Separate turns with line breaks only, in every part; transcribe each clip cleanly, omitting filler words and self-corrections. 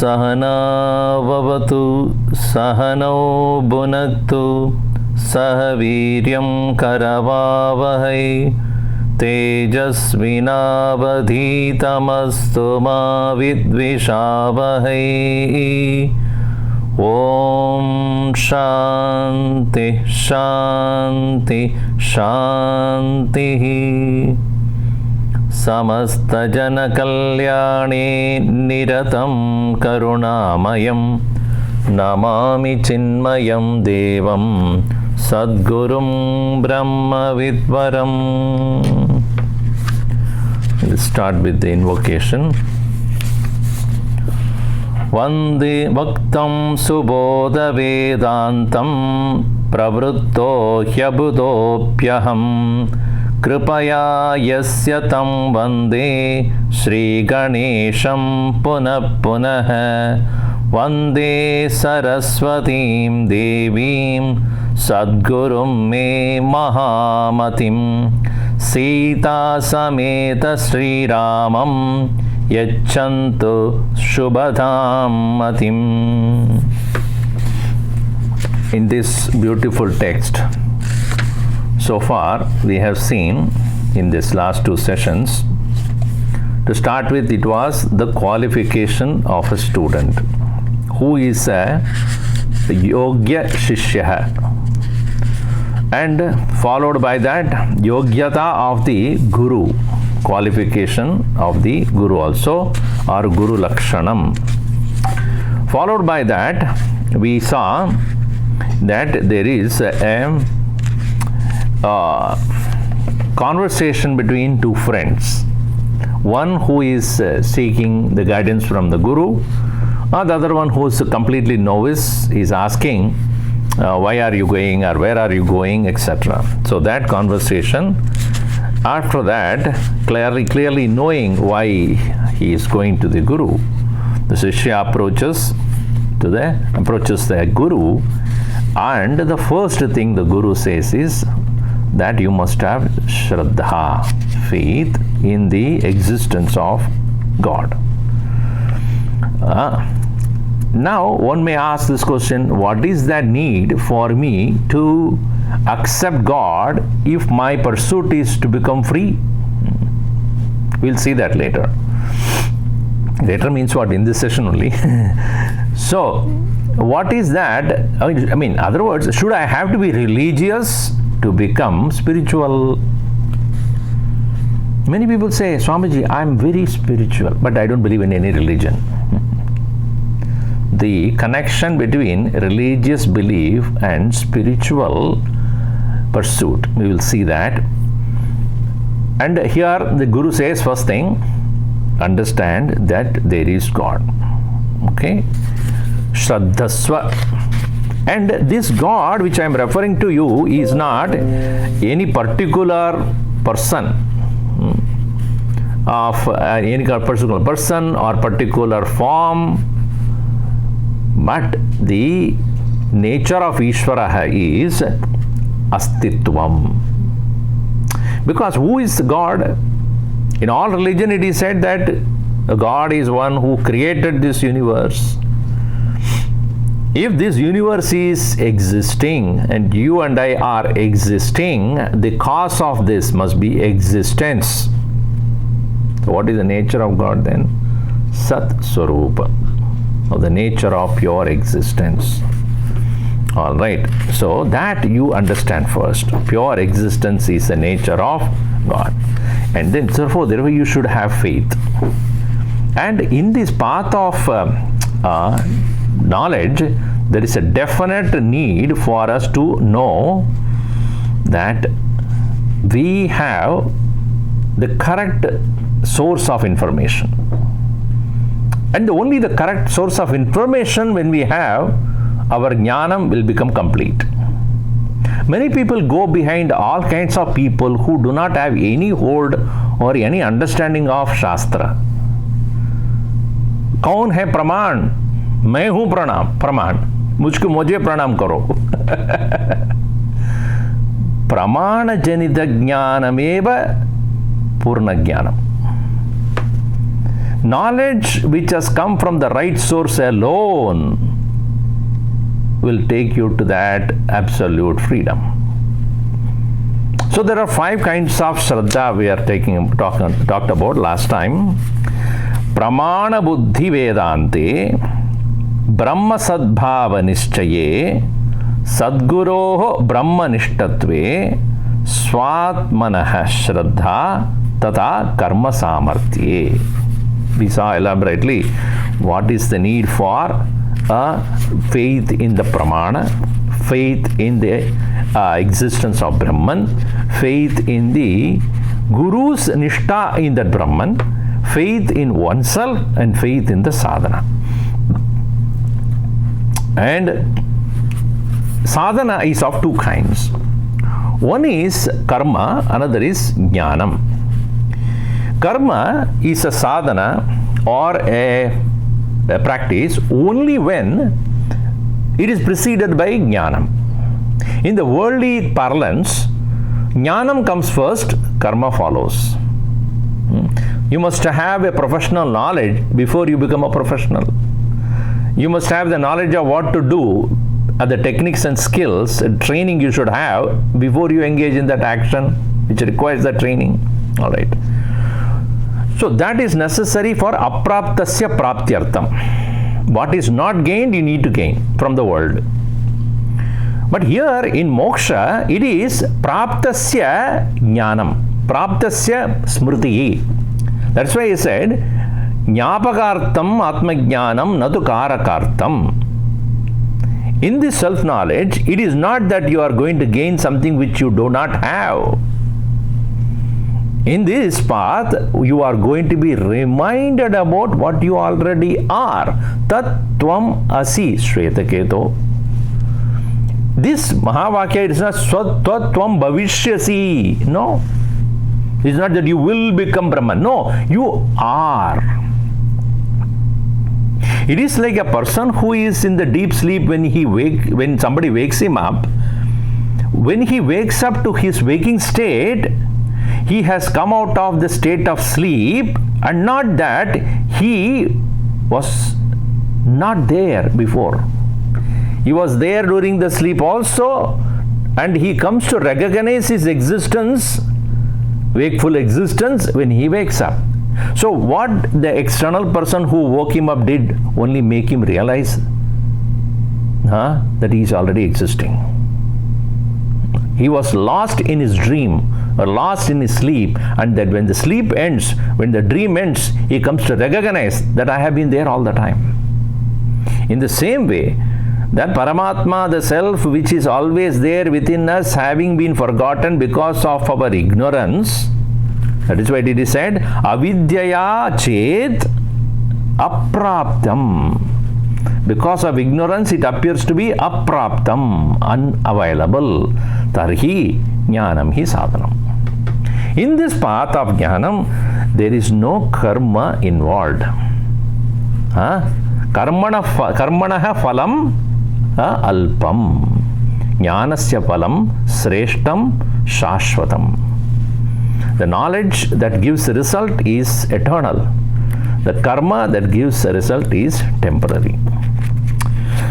सहना भवतु सहनौ भुनक्तु सह वीर्यं करवावहै तेजस्विनावधीतमस्तु मा विद्विषावहै। ॐ शान्ति शान्ति शान्तिः। समस्तजनकल्याणे निरतं करुणामयं नमामि चिन्मयं देवं सद्गुरुं ब्रह्मविद्वरम्। Let's start with the invocation. Vande Bhaktam Subodha Vedantam Pravritto Hyabudopyaham कृपया यस्य तं वन्दे श्रीगणेशं पुनः पुनः। वन्दे सरस्वतीं देवीं सद्गुरुं मे महामतिं। सीतासमेत श्रीरामं यच्छन्तु शुभदां मतिम्। In this beautiful text, so far we have seen in this last two sessions, to start with, it was the qualification of a student who is a yogya shishya, and followed by that yogyata of the guru, qualification of the guru also, or guru lakshanam. Followed by that we saw that there is a conversation between two friends. One who is seeking the guidance from the guru, or the other one who is completely novice is asking why are you going, or where are you going, etc. So that conversation, after that, clearly knowing why he is going to the guru, the shishya approaches the guru, and the first thing the guru says is that you must have Shraddha, faith in the existence of God. Now one may ask this question, what is that need for me to accept God if my pursuit is to become free? We'll see that later. Later means what? In this session only. So what is that? I mean, other words, should I have to be religious to become spiritual? Many people say, Swamiji, I am very spiritual, but I don't believe in any religion. The connection between religious belief and spiritual pursuit, we will see that. And here the Guru says, first thing, understand that there is God. Okay? Shraddhasva. And this God which I am referring to you is not any particular person of any particular person or particular form, but the nature of Ishvara is Astitvam. Because who is God? In all religion it is said that God is one who created this universe. If this universe is existing and you and I are existing, the cause of this must be existence. So what is the nature of God then? Sat Swarupa, or the nature of pure existence. All right. So that you understand first. Pure existence is the nature of God. And then therefore you should have faith. And in this path of knowledge, there is a definite need for us to know that we have the correct source of information. And only the correct source of information when we have, our jnanam will become complete. Many people go behind all kinds of people who do not have any hold or any understanding of Shastra. कौन है प्रमाण? मैं हूं प्रमाण, मुझे प्रणाम करो. प्रमाण जनित ज्ञानमेव पूर्ण ज्ञानम. Knowledge which has come from the right source alone will take you to that absolute freedom. So there are 5 kinds of Shraddha we are talked about last time. Pramana buddhi vedante, brahma sadbhava nishchaye, sadguroho brahma nishtatve, swatmanah shraddha tata karma samarthye. We saw elaborately what is the need for faith in the pramana, faith in the existence of Brahman, faith in the Guru's nishtha in that Brahman, faith in oneself, and faith in the sadhana. And sadhana is of 2 kinds. One is karma, another is jnanam. Karma is a sadhana or a practice only when it is preceded by jnanam. In the worldly parlance, jnanam comes first, karma follows. You must have a professional knowledge before you become a professional. You must have the knowledge of what to do, the techniques and skills and training you should have before you engage in that action which requires the training. All right. So that is necessary for apraptasya praptyartham. What is not gained, you need to gain from the world. But here in moksha, it is praptasya jnanam, praptasya smriti. That's why he said, jnapakartham atmajnanam natu karakartham. In this self-knowledge, it is not that you are going to gain something which you do not have. In this path, you are going to be reminded about what you already are. Tat tvam asi, Shvetaketo. This Mahavakya is not Svat tvam bhavishyasi. No. It's not that you will become Brahman. No, you are. It is like a person who is in the deep sleep when somebody wakes him up. When he wakes up to his waking state, he has come out of the state of sleep, and not that he was not there before. He was there during the sleep also, and he comes to recognize his existence, wakeful existence, when he wakes up. So what the external person who woke him up did only make him realize that he is already existing. He was lost in his dream or lost in his sleep, and that when the sleep ends, when the dream ends, he comes to recognize that I have been there all the time. In the same way, that Paramatma, the self which is always there within us, having been forgotten because of our ignorance, that is why it is said, avidyaya chet apraptam. Because of ignorance, it appears to be apraptam, unavailable. Tarhi jnanam hi sadhanam. In this path of jnanam, there is no karma involved. Karmanaha phalam alpam. Jnanasya phalam sreshtam shashvatam. The knowledge that gives the result is eternal. The karma that gives the result is temporary.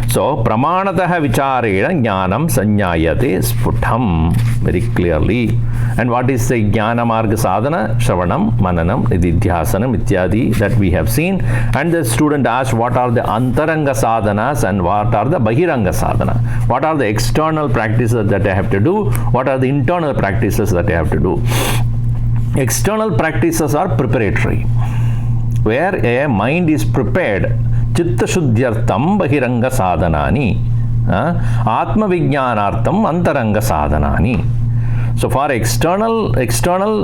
So, pramanataha vicharena jnanam sanyayate sputham, very clearly. And what is the jnana marga sadhana? Shravanam, mananam, nididhyasanam, ityadi, that we have seen. And the student asked, what are the antaranga sadhanas and what are the bahiranga sadhana? What are the external practices that I have to do? What are the internal practices that I have to do? External practices are preparatory, where a mind is prepared. Chitta shuddhyartham bahiranga sadhanani, atma vijnanartham antaranga sadhanani. So for external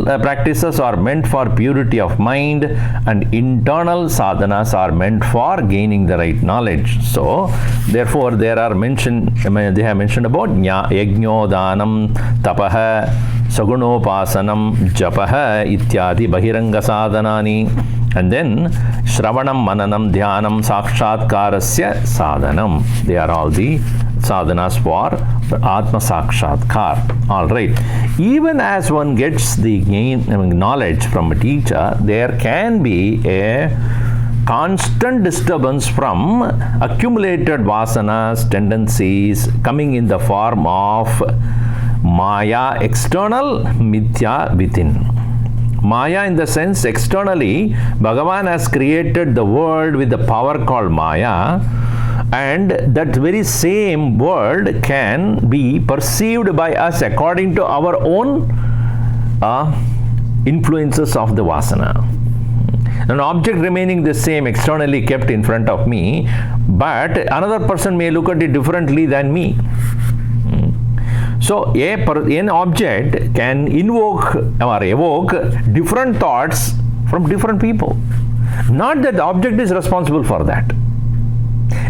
practices are meant for purity of mind, and internal sadhanas are meant for gaining the right knowledge. So therefore they have mentioned about yajñodanam, tapaha, sagunopasanam, japaha ityadi bahiranga sadhanani, and then shravanam, mananam, dhyanam, sakshatkarasya sadhanam. They are all the sadhanas for Atma Sakshatkar. All right. Even as one gets the knowledge from a teacher, there can be a constant disturbance from accumulated vasanas, tendencies coming in the form of Maya external, Mithya within. Maya in the sense externally, Bhagavan has created the world with the power called Maya, and that very same world can be perceived by us according to our own influences of the vasana. An object remaining the same externally kept in front of me, but another person may look at it differently than me. So an object can invoke or evoke different thoughts from different people. Not that the object is responsible for that.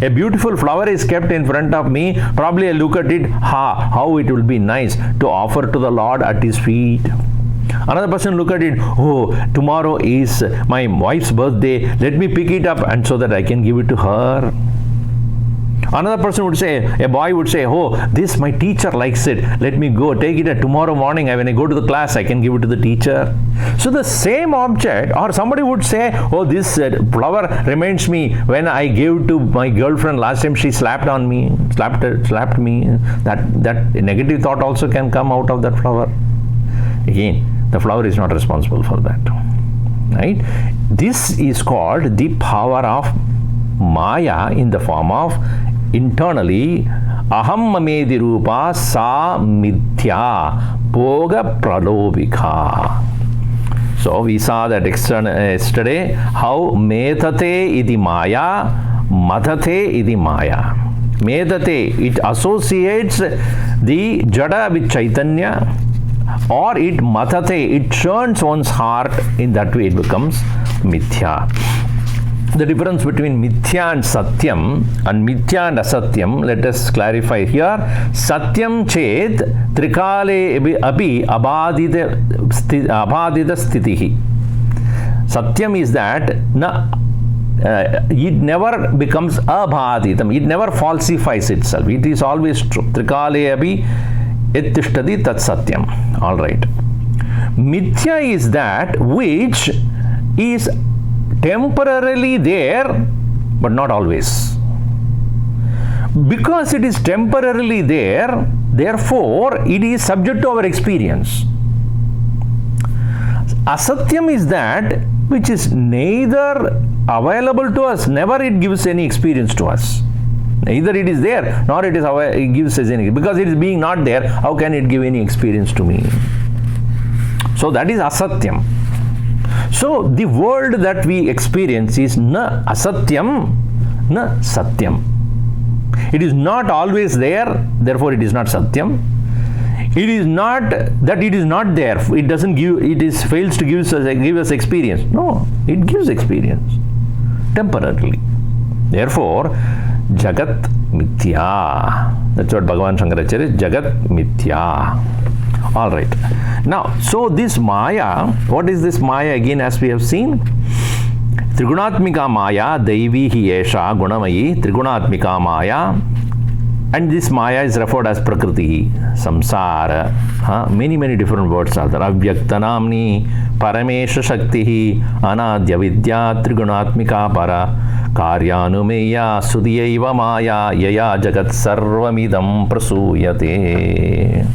A beautiful flower is kept in front of me. Probably I look at it, how it will be nice to offer to the Lord at His feet. Another person look at it, oh, tomorrow is my wife's birthday. Let me pick it up and so that I can give it to her. Another person would say, a boy would say, oh, this my teacher likes it. Let me go take it tomorrow morning. When I go to the class, I can give it to the teacher. So the same object, or somebody would say, oh, this flower reminds me when I gave to my girlfriend last time she slapped me. That negative thought also can come out of that flower. Again, the flower is not responsible for that. Right? This is called the power of Maya in the form of internally aham mamedi rupa sa mithya bhoga pralobika. So we saw that yesterday how medate idi maya, madate idi maya. Medate, it associates the jada with Chaitanya, or it madate, it churns one's heart. In that way it becomes mithya. The difference between mithya and satyam and mithya and asatyam, let us clarify here. Satyam chet trikale abhi abhadita stitihi. Satyam is that it never becomes abhaditam, it never falsifies itself, it is always true. Trikale abhi ettishtadi tat satyam. All right. Mithya is that which is temporarily there, but not always. Because it is temporarily there, therefore it is subject to our experience. Asatyam is that which is neither available to us, never it gives any experience to us. Neither it is there, nor it gives us any. Because it is being not there, how can it give any experience to me? So that is asatyam. So the world that we experience is na asatyam, na satyam. It is not always there, therefore it is not satyam. It is not that it is not there, it doesn't give, fails to give us experience. No, it gives experience temporarily. Therefore, Jagat Mithya. That's what Bhagavan Shankaracharya is, Jagat Mithya. All right. Now, so this Maya, what is this Maya again, as we have seen? Trigunatmika Maya, Daivi hi esha gunamayi, Trigunatmika Maya. And this Maya is referred as Prakriti, Samsara. Many different words are there. Avyaktanamni, Paramesha Shakti, Anadya Vidya, Trigunatmika Para, Karyanumeya, Sudiyaiva Maya, Yaya Jagat Sarvamidam Prasuyate.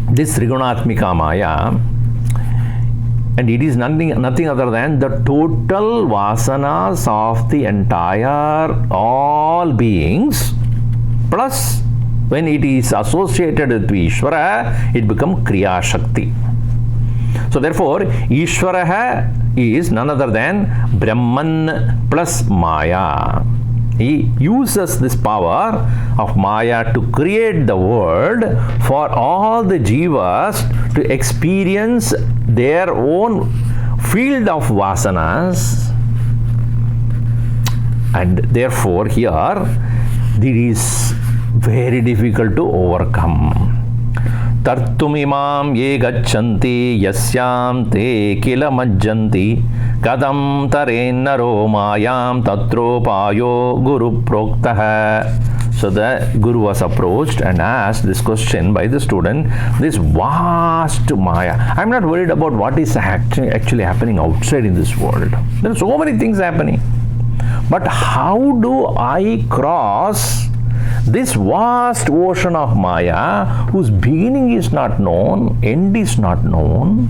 This Trigunatmika Maya, and it is nothing other than the total vasanas of the entire all beings, plus when it is associated with Ishvara, it becomes Kriya Shakti. So therefore, Ishvara is none other than Brahman plus Maya. He uses this power of Maya to create the world for all the jivas to experience their own field of vasanas, and therefore here it is very difficult to overcome. Tartumimam ye gacchanti yasyam te kila majjanti kadam tarennaro mayam tatropayo guru proktaha. So the guru was approached and asked this question by the student, this vast Maya. I'm not worried about what is actually happening outside in this world. There are so many things happening. But how do I cross this vast ocean of Maya, whose beginning is not known, end is not known?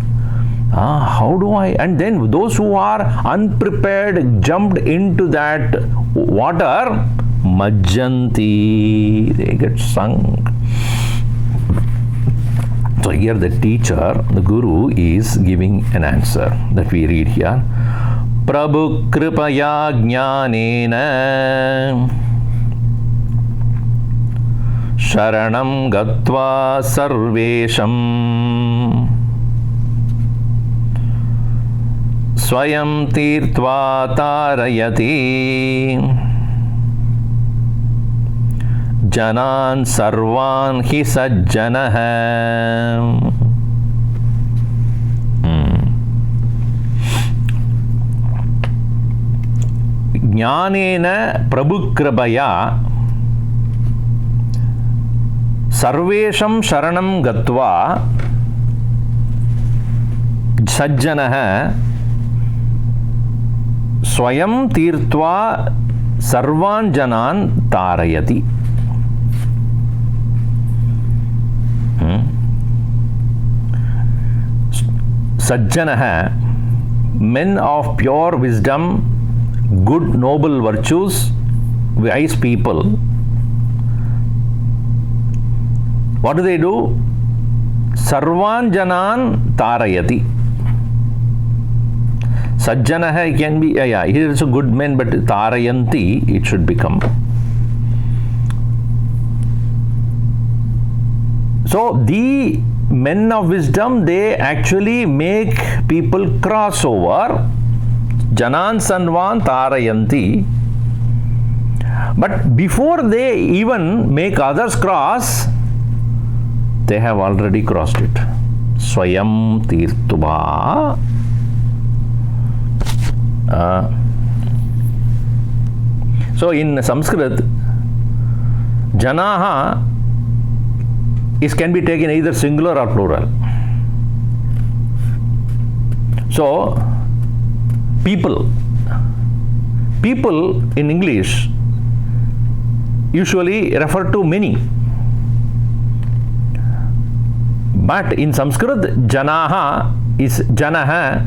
How do I? And then those who are unprepared jumped into that water, majjanti, they get sunk. So here the teacher, the guru, is giving an answer that we read here. Prabhu kripaya jnanena sharanam gatva sarvesham swayam tirtva tarayati janan sarvan hi sajjanah. Jnanena prabhukrabaya sarvesham sharanam gatva sajjanah swayam tirtva sarvan janan tarayati. Sajjanah, men of pure wisdom, good noble virtues, wise people. What do they do? Sarvan janan tarayati. Sajjanah can be, here is a good men, but tarayanti it should become. So the men of wisdom, they actually make people cross over. Janan Sanvan Tarayanti. But before they even make others cross, they have already crossed it. Swayam Tirtuba. So in Sanskrit, Janaha can be taken either singular or plural. So people in English usually refer to many, but in Sanskrit janaha is janaha,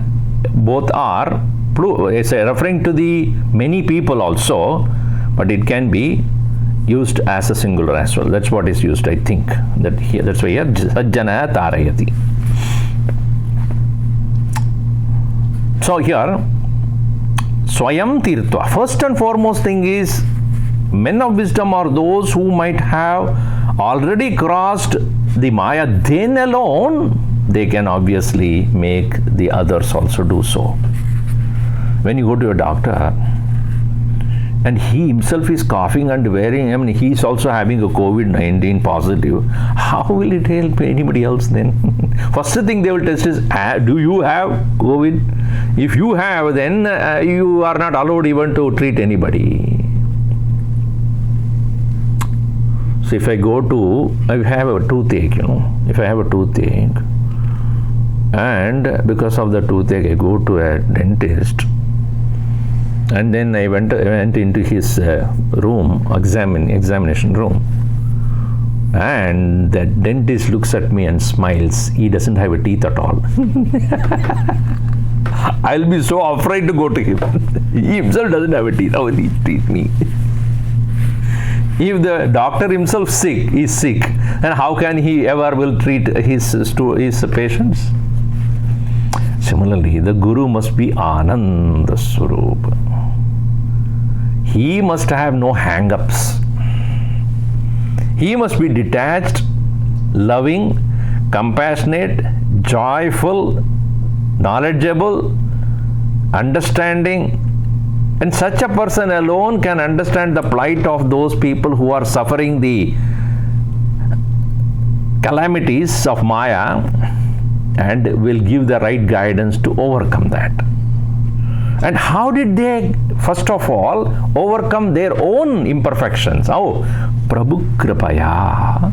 both are referring to the many people also, but it can be used as a singular as well. That's what is used, I think. That's why here sajjana tarayati. So here Swayam Tirtva. First and foremost thing is, men of wisdom are those who might have already crossed the Maya. Then alone they can obviously make the others also do so. When you go to a doctor and he himself is coughing and wearing, he is also having a COVID-19 positive, how will it help anybody else then? First thing they will test is, do you have COVID? If you have, then you are not allowed even to treat anybody. So if I have a toothache, if I have a toothache, and because of the toothache I go to a dentist, and then I went into his room, examination room, and the dentist looks at me and smiles. He doesn't have a teeth at all. I'll be so afraid to go to him. He himself doesn't have a teeth. How will he treat me? If the doctor himself is sick, then how can he ever will treat his patients? Similarly, the Guru must be Ananda Swarupa. he must have no hang-ups. He must be detached, loving, compassionate, joyful, knowledgeable, understanding. And such a person alone can understand the plight of those people who are suffering the calamities of Maya and will give the right guidance to overcome that. And how did they, first of all, overcome their own imperfections? Oh, Prabhu Kripaya.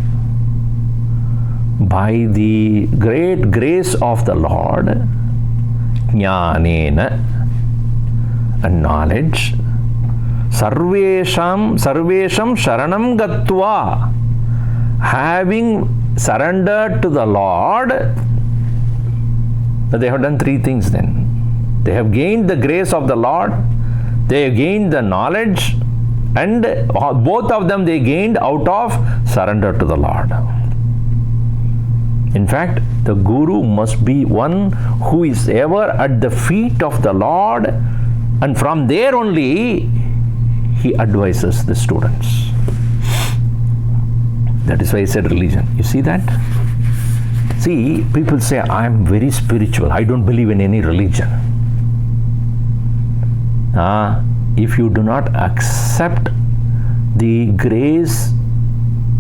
By the great grace of the Lord, Jnanena, and knowledge, Sarvesham Sharanam Gatva, having surrendered to the Lord, they have done three things then. They have gained the grace of the Lord, they have gained the knowledge, and both of them they gained out of surrender to the Lord. In fact, the Guru must be one who is ever at the feet of the Lord, and from there only he advises the students. That is why he said religion. You see that? See, people say, I am very spiritual. I don't believe in any religion. If you do not accept the grace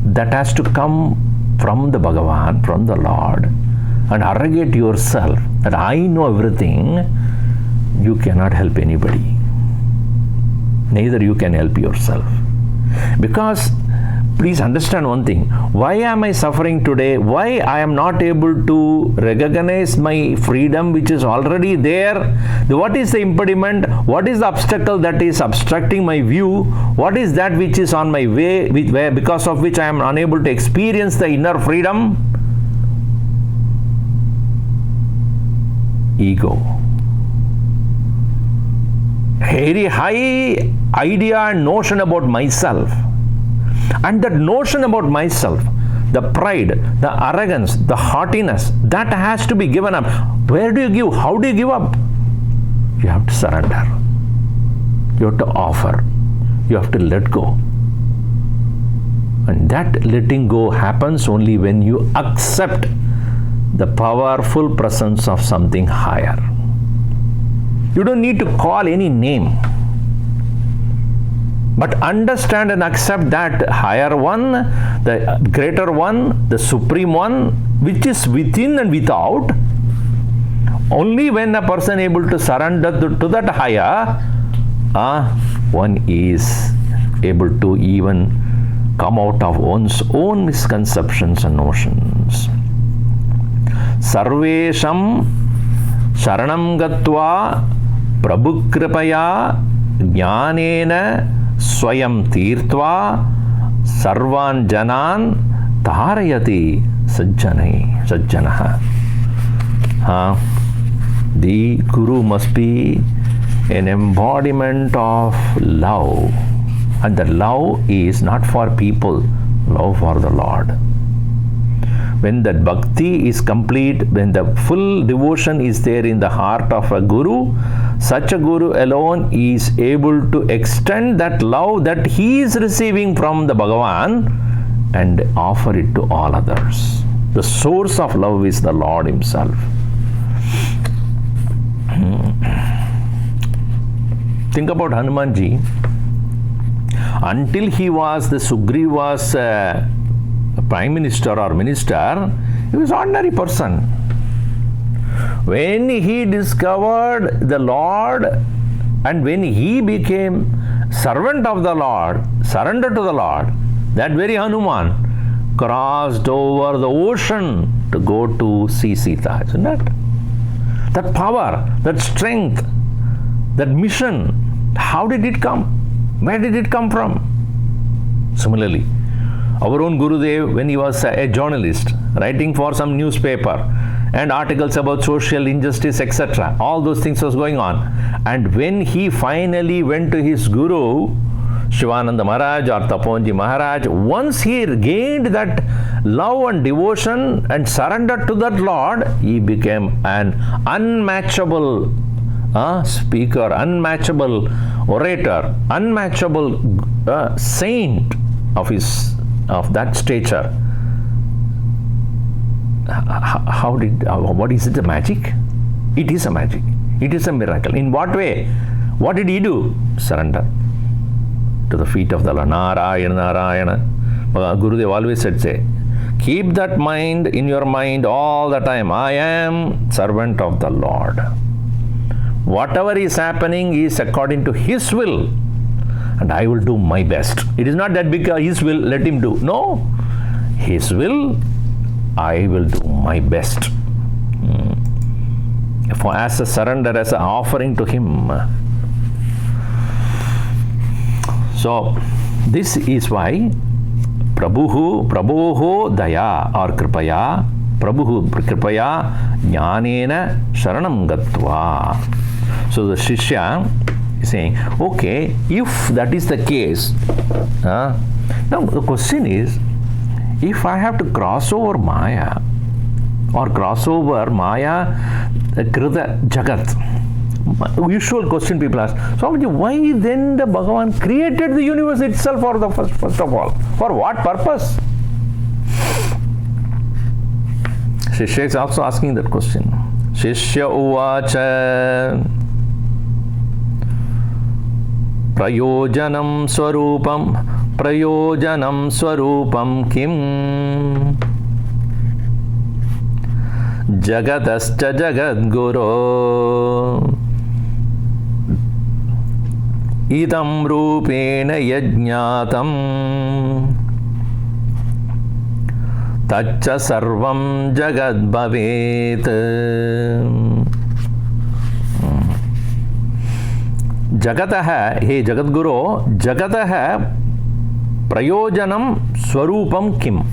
that has to come from the Bhagavan, from the Lord, and arrogate yourself that I know everything, you cannot help anybody. Neither you can help yourself. Because please understand one thing. Why am I suffering today? Why I am not able to recognize my freedom which is already there? What is the impediment? What is the obstacle that is obstructing my view? What is that which is on my way, because of which I am unable to experience the inner freedom? Ego. Very high idea and notion about myself. And that notion about myself, the pride, the arrogance, the haughtiness, that has to be given up. Where do you give? How do you give up? You have to surrender. You have to offer. You have to let go. And that letting go happens only when you accept the powerful presence of something higher. You don't need to call any name, but understand and accept that higher one, the greater one, the supreme one, which is within and without. Only when a person is able to surrender to that higher, one is able to even come out of one's own misconceptions and notions. Sarvesham Sharanam Gatva Prabhu Kripaya Jnanena Swayam Tirtva Sarvan Janan Tarayati Sajjanaha. The Guru must be an embodiment of love, and the love is not for people, love for the Lord. When that bhakti is complete, when the full devotion is there in the heart of a Guru, such a Guru alone is able to extend that love that he is receiving from the Bhagavan and offer it to all others. The source of love is the Lord himself. Think about Hanumanji. Until he was the Sugriva's prime minister or minister, he was an ordinary person. When he discovered the Lord and when he became servant of the Lord, surrendered to the Lord, that very Hanuman crossed over the ocean to go to see Sita, isn't it? That power, that strength, that mission, how did it come? Where did it come from? Similarly, our own Gurudev, when he was a journalist, writing for some newspaper, and articles about social injustice, etc., all those things was going on. And when he finally went to his Guru, Shivananda Maharaj or Taponji Maharaj, once he gained that love and devotion and surrendered to that Lord, he became an unmatchable speaker, unmatchable orator, unmatchable saint of that stature. What is it, a magic? It is a magic. It is a miracle. In what way? What did he do? Surrender to the feet of the Lord. Narayana, Narayana. Gurudev always said, keep that mind in your mind all the time. I am servant of the Lord. Whatever is happening is according to His will, and I will do my best. It is not that because His will, let Him do. No. His will, I will do my best. As a surrender, as an offering to Him. So, this is why Prabhuho Daya or Kripaya, Prabhuhu Kripaya Jnanena Sharanam Gatva. So the Shishya is saying, okay, if that is the case, now the question is, if I have to cross over Maya or cross over Maya Krita Jagat, usual question people ask, Swamiji, why then the Bhagavan created the universe itself for the first of all? For what purpose? Shishya is also asking that question. Shishya uvacha prayojanam swarupam kim jagatascha jagadguru idam rupena yajnatam taccha sarvam jagad bhavet. Jagatah, hey Jagadguru, Jagatah prayojanam swarupam kim.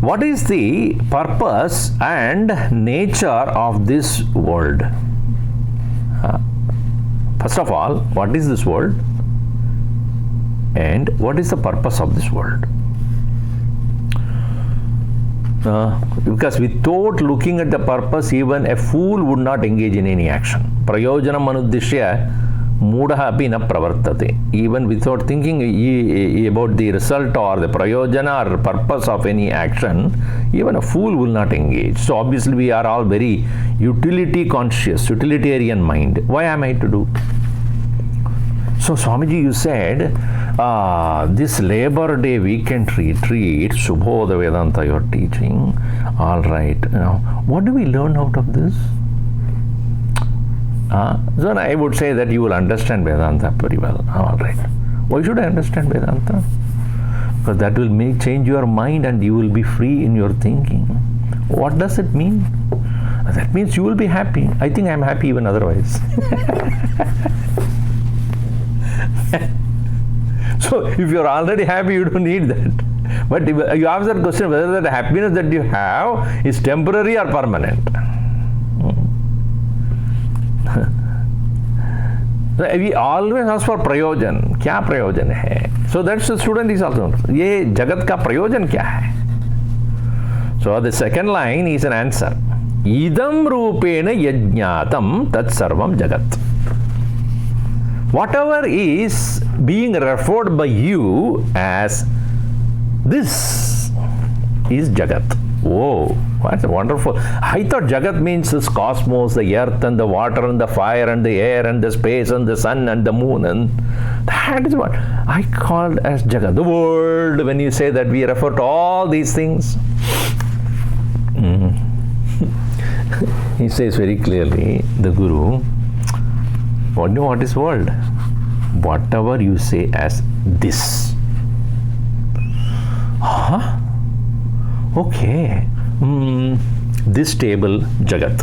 What is the purpose and nature of this world? First of all, what is this world? And what is the purpose of this world? Because without looking at the purpose, even a fool would not engage in any action. Prayojanam anuddishya mudaha api na pravartate. Even without thinking about the result or the prayojana or purpose of any action, even a fool will not engage. So obviously we are all very utility conscious, utilitarian mind. Why am I to do? So Swamiji, you said this Labor Day weekend retreat, Subodha Vedanta you are teaching. All right. Now, what do we learn out of this? So I would say that you will understand Vedanta very well. All right. Why should I understand Vedanta? Because that will change your mind and you will be free in your thinking. What does it mean? That means you will be happy. I think I am happy even otherwise. So if you are already happy, you don't need that. But if you ask that question whether the happiness that you have is temporary or permanent. We always ask for prayojan. Kya prayojan hai? So that's the student is also. Ye jagat ka prayojan kya hai? So the second line is an answer. Idam rupena yajnatam tat sarvam jagat. Whatever is being referred by you as this is Jagat. Whoa, that's wonderful. I thought Jagat means this cosmos, the earth and the water and the fire and the air and the space and the sun and the moon, and that is what I called as Jagat. The world, when you say that, we refer to all these things. He says very clearly, the Guru, what is world? Whatever you say as this. Huh? Okay. This table, Jagat.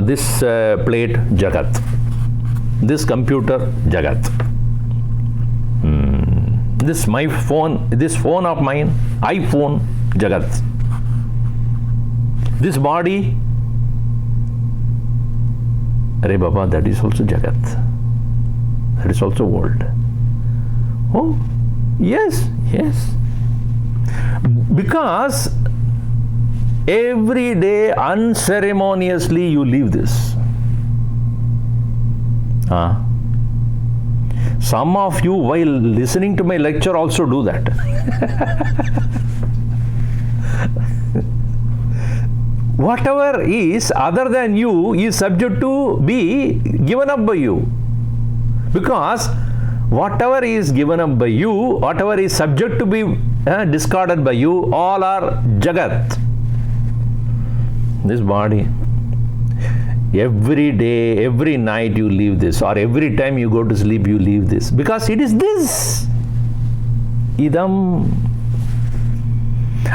This plate, Jagat. This computer, Jagat. This my phone, this phone of mine, iPhone, Jagat. This body, Arey Baba, that is also Jagat. That is also world. Oh, yes, yes. Because Every day, unceremoniously, you leave this. Some of you, while listening to my lecture, also do that. Whatever is other than you is subject to be given up by you. Because whatever is given up by you, whatever is subject to be discarded by you, all are Jagat. This body. Every day, every night you leave this, or every time you go to sleep you leave this, because it is this. Idam.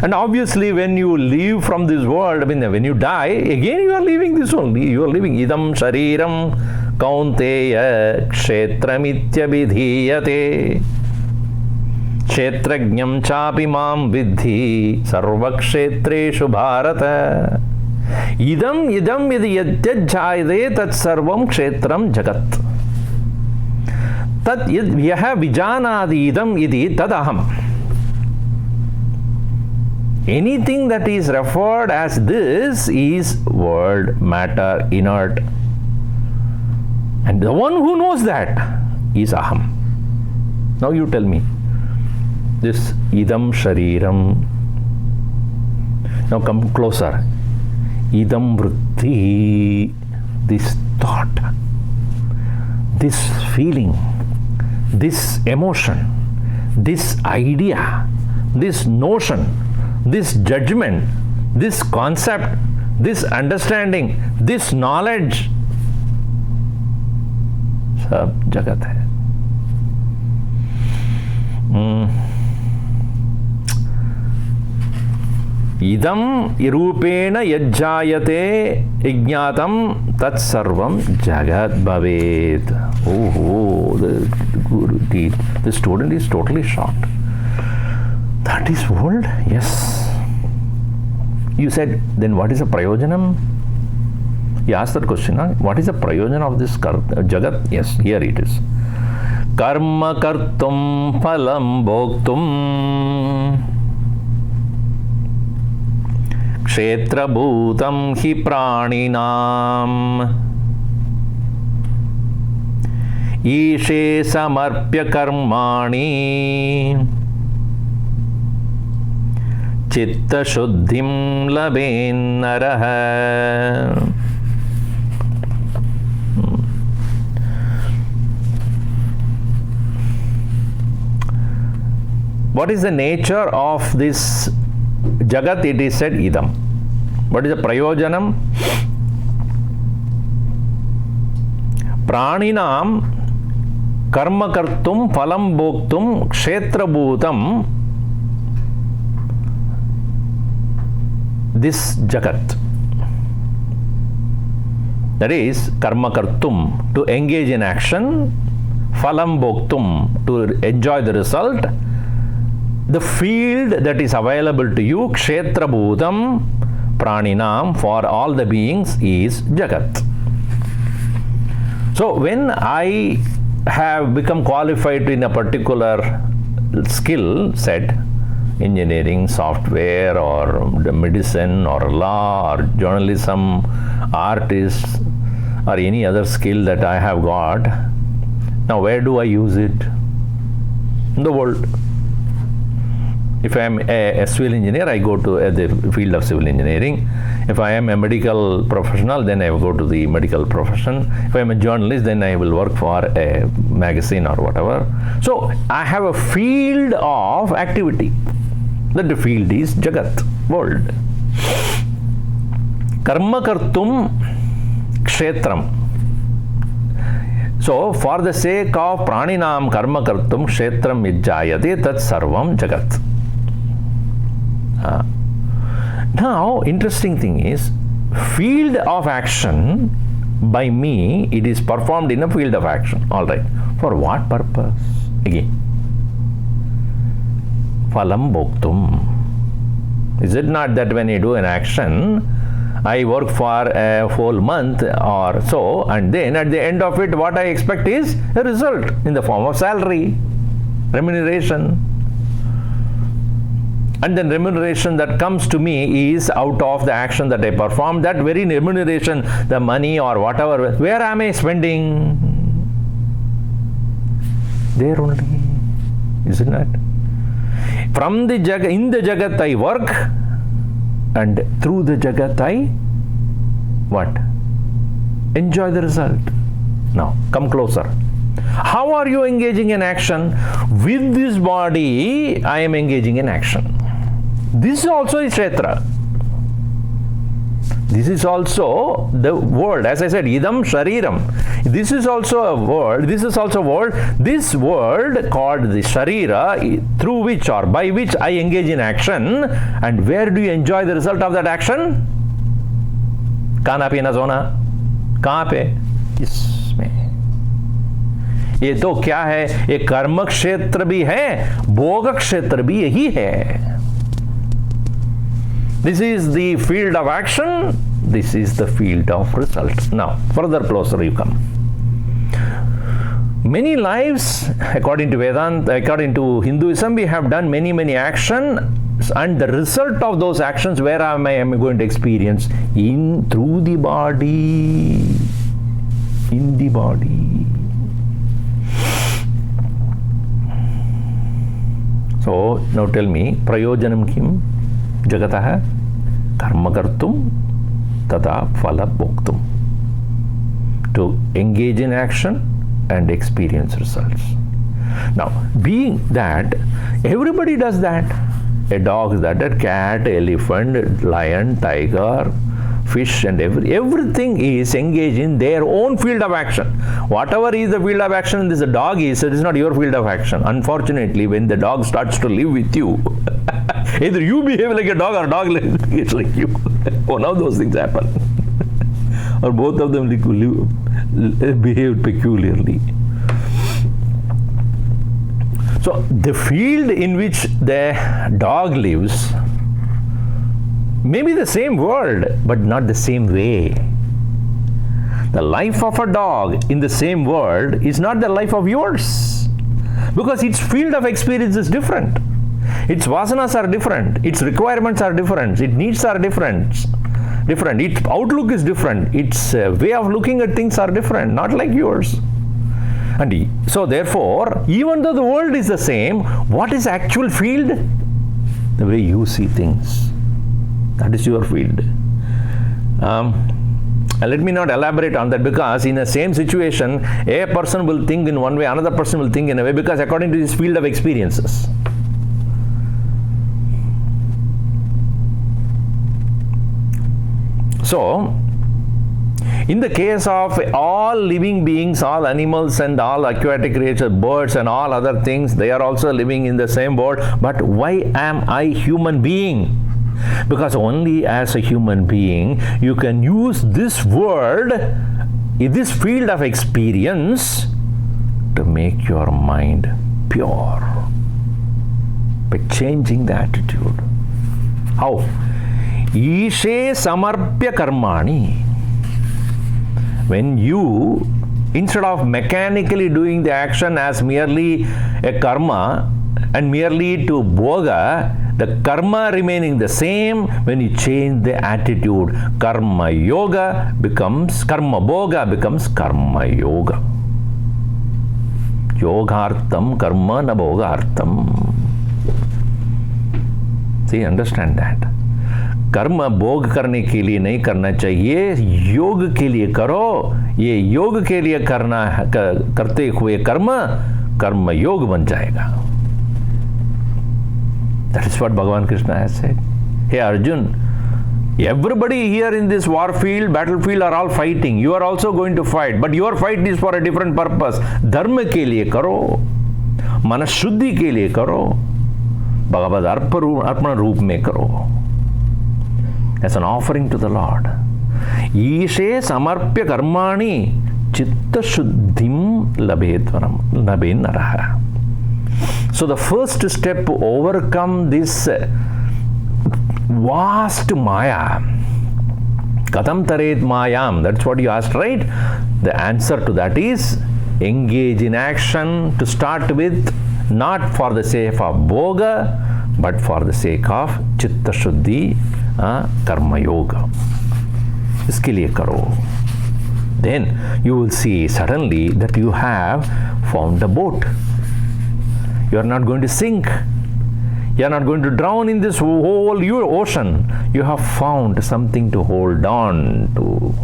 And obviously when you leave from this world, when you die, again you are leaving this only. You are leaving idam shariram kaunteya kshetramithyabhidhiyate kshetrajñam chapi mam vidhi sarvakshetreshu bharata idam yadi yatyajjayate tat sarvam kshetram jagat tat yaha vijanadi idam idi tad aham. Anything that is referred as this is world, matter, inert. And the one who knows that is aham. Now you tell me, this idam shariram. Now come closer. Idam vritti, this thought, this feeling, this emotion, this idea, this notion, this judgment, this concept, this understanding, this knowledge, सब जगत है. Idam irupena yajjayate ignatam tat sarvam jagat bhavet. Oh, the student is totally shocked. That is world? Yes. You said, then what is the prayojanam? You asked that question, huh? What is the prayojan of this jagat? Yes, here it is. Karma kartum phalam bhoktum kshetra bhutam hi praninam ishe samarpya karmani chitta shuddhim laben naraha. What is the nature of this jagat? It is said idam. What is the prayojanam? Praninam karma kartum phalam bhoktum kshetra bhutam. This jagat, that is karma kartum, to engage in action, phalam bhoktum, to enjoy the result, the field that is available to you, kshetra bhutam praninam, for all the beings, is jagat. So when I have become qualified in a particular skill set, engineering, software, or medicine, or law, or journalism, artists, or any other skill that I have got, now where do I use it? In the world. If I am a civil engineer, I go to the field of civil engineering. If I am a medical professional, then I will go to the medical profession. If I am a journalist, then I will work for a magazine or whatever. So I have a field of activity. That the field is Jagat, world. Karma kartum kshetram. So for the sake of praninam karma kartum kshetram yajjayate tat sarvam jagat. Now, interesting thing is, field of action by me, it is performed in a field of action. All right. For what purpose? Again, phalam bhoktum. Is it not that when you do an action, I work for a whole month or so, and then at the end of it, what I expect is a result in the form of salary, remuneration. and then remuneration that comes to me is out of the action that I perform. That very remuneration, the money or whatever, where am I spending? There only, isn't it? From the Jagat, in the Jagat I work, and through the Jagat I what? Enjoy the result. Now, come closer. How are you engaging in action? With this body, I am engaging in action. This also is Kshetra. This is also the world. As I said, idam shariram. This is also a world. This is also a world. This world called the sharira, through which or by which I engage in action. And where do you enjoy the result of that action? Khana pina sona. कहाँ पे? इसमें. ये तो क्या है? ये कर्म क्षेत्र भी है, भोग क्षेत्र भी यही है. This is the field of action. This is the field of result. Now, further closer you come. Many lives, according to Vedanta, according to Hinduism, we have done many actions, and the result of those actions, where am I going to experience? Through the body. In the body. So, now tell me, prayojanam kim jagatah karma kartum tada phala bhoktum. To engage in action and experience results. Now, being that, everybody does that. A dog is that, a cat, elephant, lion, tiger, fish, and everything is engaged in their own field of action. Whatever is the field of action this dog is, it is not your field of action. Unfortunately, when the dog starts to live with you, either you behave like a dog or dog is like you. One of those things happen. Or both of them behave peculiarly. So, the field in which the dog lives may be the same world, but not the same way. The life of a dog in the same world is not the life of yours, because its field of experience is different. Its vasanas are different. Its requirements are different. Its needs are different. Its outlook is different. Its way of looking at things are different, not like yours. And so therefore, even though the world is the same, what is actual field? The way you see things. That is your field. Let me not elaborate on that, because in the same situation, a person will think in one way, another person will think in a way, because according to his field of experiences. So, in the case of all living beings, all animals and all aquatic creatures, birds and all other things, they are also living in the same world. But why am I human being? Because only as a human being you can use this world, this field of experience, to make your mind pure by changing the attitude. How? Ishe samarpya karmani. When you, instead of mechanically doing the action as merely a karma and merely to bhoga, the karma remaining the same, when you change the attitude, karma yoga becomes, karma bhoga becomes karma yoga. Yogartham karma na bhogartham. See, understand that. कर्म भोग करने के लिए नहीं करना चाहिए, योग के लिए करो. ये योग के लिए करना करते हुए कर्म योग बन जाएगा. That is what Bhagavan Krishna has said. Hey Arjun, everybody here in this war field, battlefield are all fighting. You are also going to fight, but your fight is for a different purpose. धर्म के लिए करो, मन शुद्धि के लिए करो, भगवद अर्पण रूप में करो. As an offering to the Lord. Ishe samarpya karmani chitta shuddhim labhen naraha. So the first step to overcome this vast maya, katham taret mayam, that's what you asked, right? The answer to that is engage in action to start with, not for the sake of bhoga, but for the sake of chitta shuddhi, karma yoga. इसके लिए करो. Then you will see suddenly that you have found a boat. You are not going to sink. You are not going to drown in this whole ocean. You have found something to hold on to.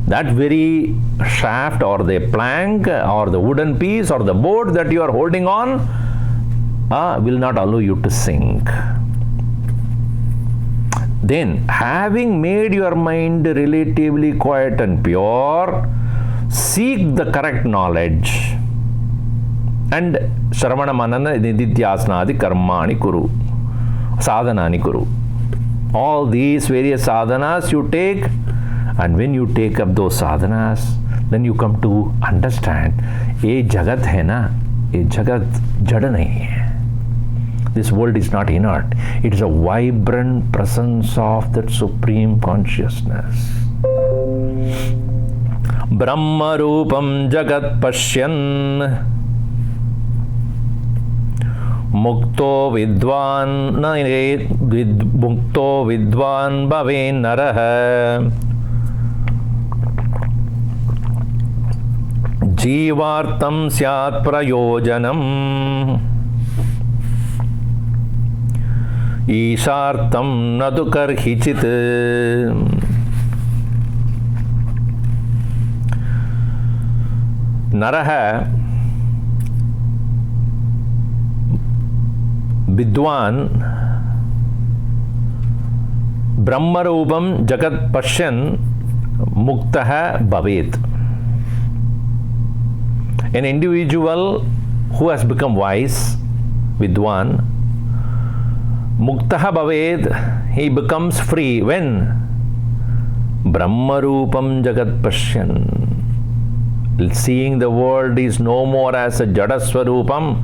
That very shaft or the plank or the wooden piece or the boat that you are holding on will not allow you to sink. Then, having made your mind relatively quiet and pure, seek the correct knowledge. And Shravana Manana Nididhyasnadi Karmani Kuru. Sadhanani Kuru. All these various sadhanas you take, and when you take up those sadhanas, then you come to understand, ye jagat hai na, ye jagat jada nahi hai. This world is not inert. It is a vibrant presence of that supreme consciousness. Brahma Rupam Jagat Pashyan Mukto Vidwan Bhave Naraha Jivartam Syat Prayojanam Ishartam Nadukar Hichit. Naraha Vidwan Brahmarupam Jagat Pashyan Muktaha Bhavet. An individual who has become wise, Vidwan, Muktaha Bhaved, he becomes free when Brahmarupam Jagat Pashyan. Seeing the world is no more as a Jada Swarupam,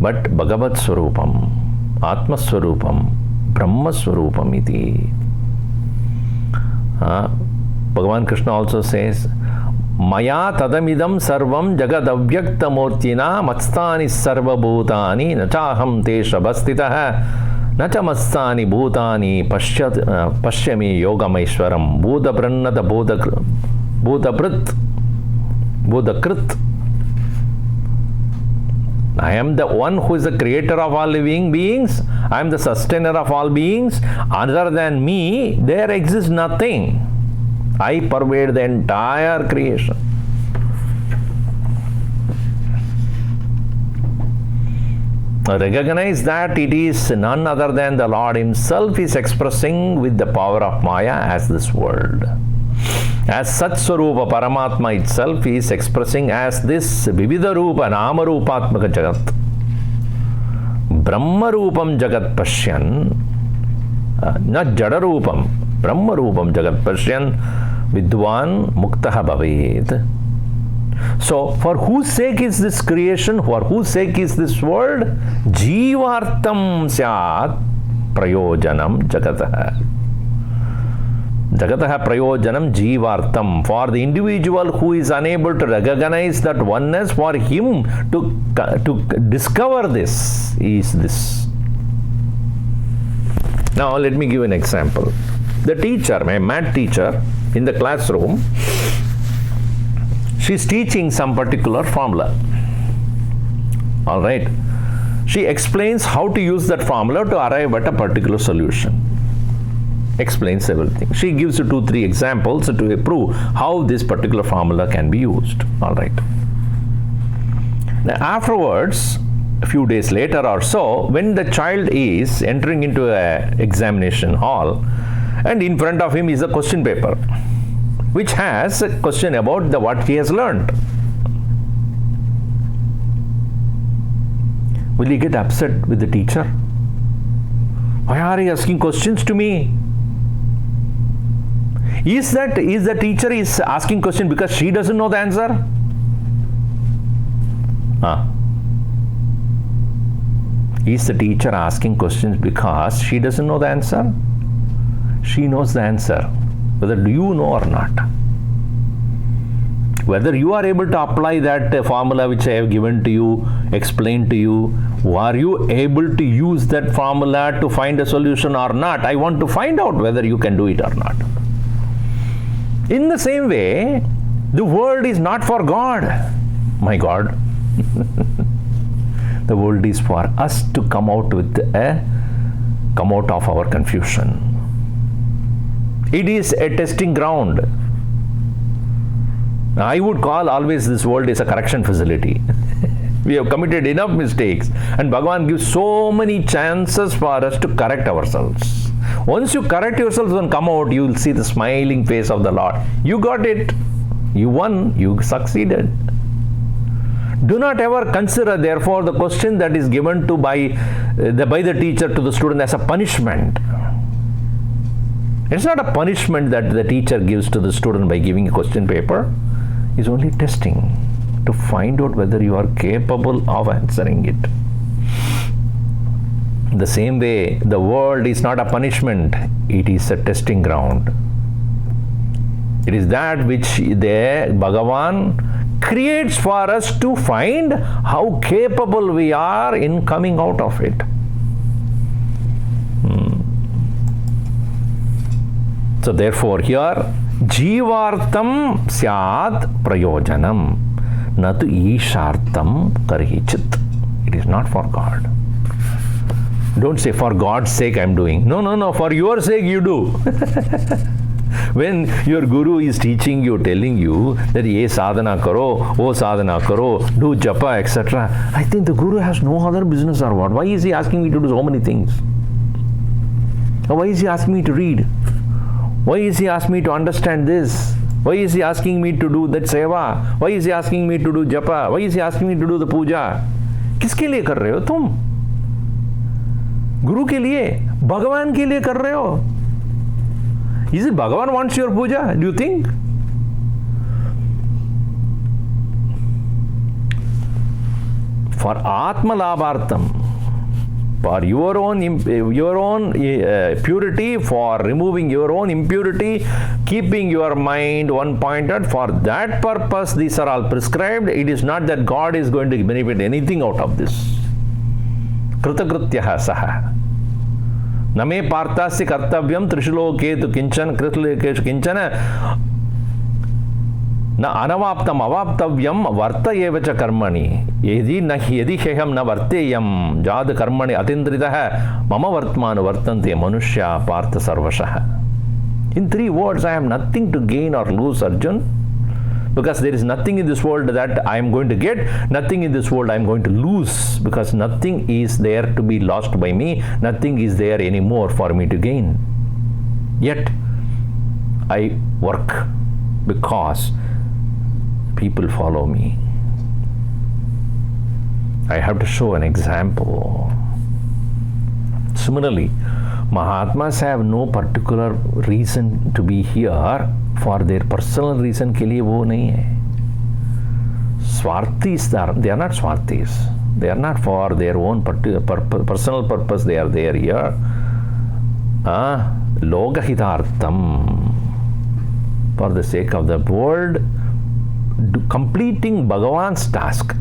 but Bhagavat Swarupam, Atma Swarupam, Brahma Swarupam iti. Bhagavan Krishna also says, Maya tadamidam sarvam jagad avyakta murtina matstani sarva bhutani nachaham te shabastitaha nachamastani bhutani pashyami yogamaishwaram bhuta prannata bhudakrit. I am the one who is the creator of all living beings. I am the sustainer of all beings. Other than me, there exists nothing. I pervade the entire creation. Recognize that it is none other than the Lord Himself is expressing with the power of Maya as this world. As Sat Swarupa Paramatma itself is expressing as this Vividha Rupa Nama Rupatmaka Jagat. Brahma Rupam Jagat Pashyan, not Jada Rupam, Brahma Rupam Jagat Pashyan, Vidwan Muktaha Bhavet. So, for whose sake is this creation? For whose sake is this world? Jivartam Syat Prayojanam Jagataha. Jagataha Prayojanam Jivartam. For the individual who is unable to recognize that oneness, for him to discover this is this. Now, let me give an example. The teacher, my math teacher, in the classroom, she is teaching some particular formula. All right. She explains how to use that formula to arrive at a particular solution. Explains everything. She gives you 2-3 examples to prove how this particular formula can be used. All right. Now, afterwards, a few days later or so, when the child is entering into an examination hall, and in front of him is a question paper, which has a question about what he has learned. Will he get upset with the teacher? Why are you asking questions to me? Is the teacher is asking question because she doesn't know the answer? Is the teacher asking questions because she doesn't know the answer? She knows the answer, whether do you know or not. Whether you are able to apply that formula which I have given to you, explained to you, are you able to use that formula to find a solution or not? I want to find out whether you can do it or not. In the same way, the world is not for God. My God. The world is for us to come out of our confusion. It is a testing ground. I would call always this world is a correction facility. We have committed enough mistakes, and Bhagavan gives so many chances for us to correct ourselves. Once you correct yourselves and come out, you will see the smiling face of the Lord. You got it. You won. You succeeded. Do not ever consider, therefore, the question that is given to by the teacher to the student as a punishment. It's not a punishment that the teacher gives to the student by giving a question paper. It's only testing to find out whether you are capable of answering it. The same way, the world is not a punishment. It is a testing ground. It is that which the Bhagavan creates for us to find how capable we are in coming out of it. So therefore here, Jivartam syat prayojanam natu ishartam karhichit. It is not for God. Don't say, for God's sake I am doing. No, for your sake you do. When your guru is teaching you, telling you that ye sadhana karo, oh sadhana karo, do japa, etc., I think the guru has no other business or what? Why is he asking me to do so many things? Or why is he asking me to read? Why is he asking me to understand this? Why is he asking me to do that seva? Why is he asking me to do japa? Why is he asking me to do the puja? किसके लिए कर रहे हो तुम? गुरु के लिए, भगवान के लिए कर रहे हो? Is it Bhagavan wants your puja? Do you think? For Atma Labhartam, for your own purity, for removing your own impurity, keeping your mind one-pointed, for that purpose these are all prescribed. It is not that God is going to benefit anything out of this. Kritakrityaha saha. Name partasya kartavyam trishloke tu kinchana kritlekeshu kinchana na anavaptam avaptavyam varta evacha karmani yedi heham na varteyam jad karmani atindritaha mama vartmanu vartante manushya partha sarvashaha. In 3 words, I have nothing to gain or lose, Arjun, because there is nothing in this world that I am going to get, nothing in this world I am going to lose, because nothing is there to be lost by me, nothing is there anymore for me to gain. Yet, I work because people follow me. I have to show an example. Similarly, Mahatmas have no particular reason to be here. For their personal reason के लिए वो नहीं है. Swarthis, they are not swarthis. They are not for their own personal purpose. They are there here. Logahitartham, for the sake of the world, completing Bhagavan's task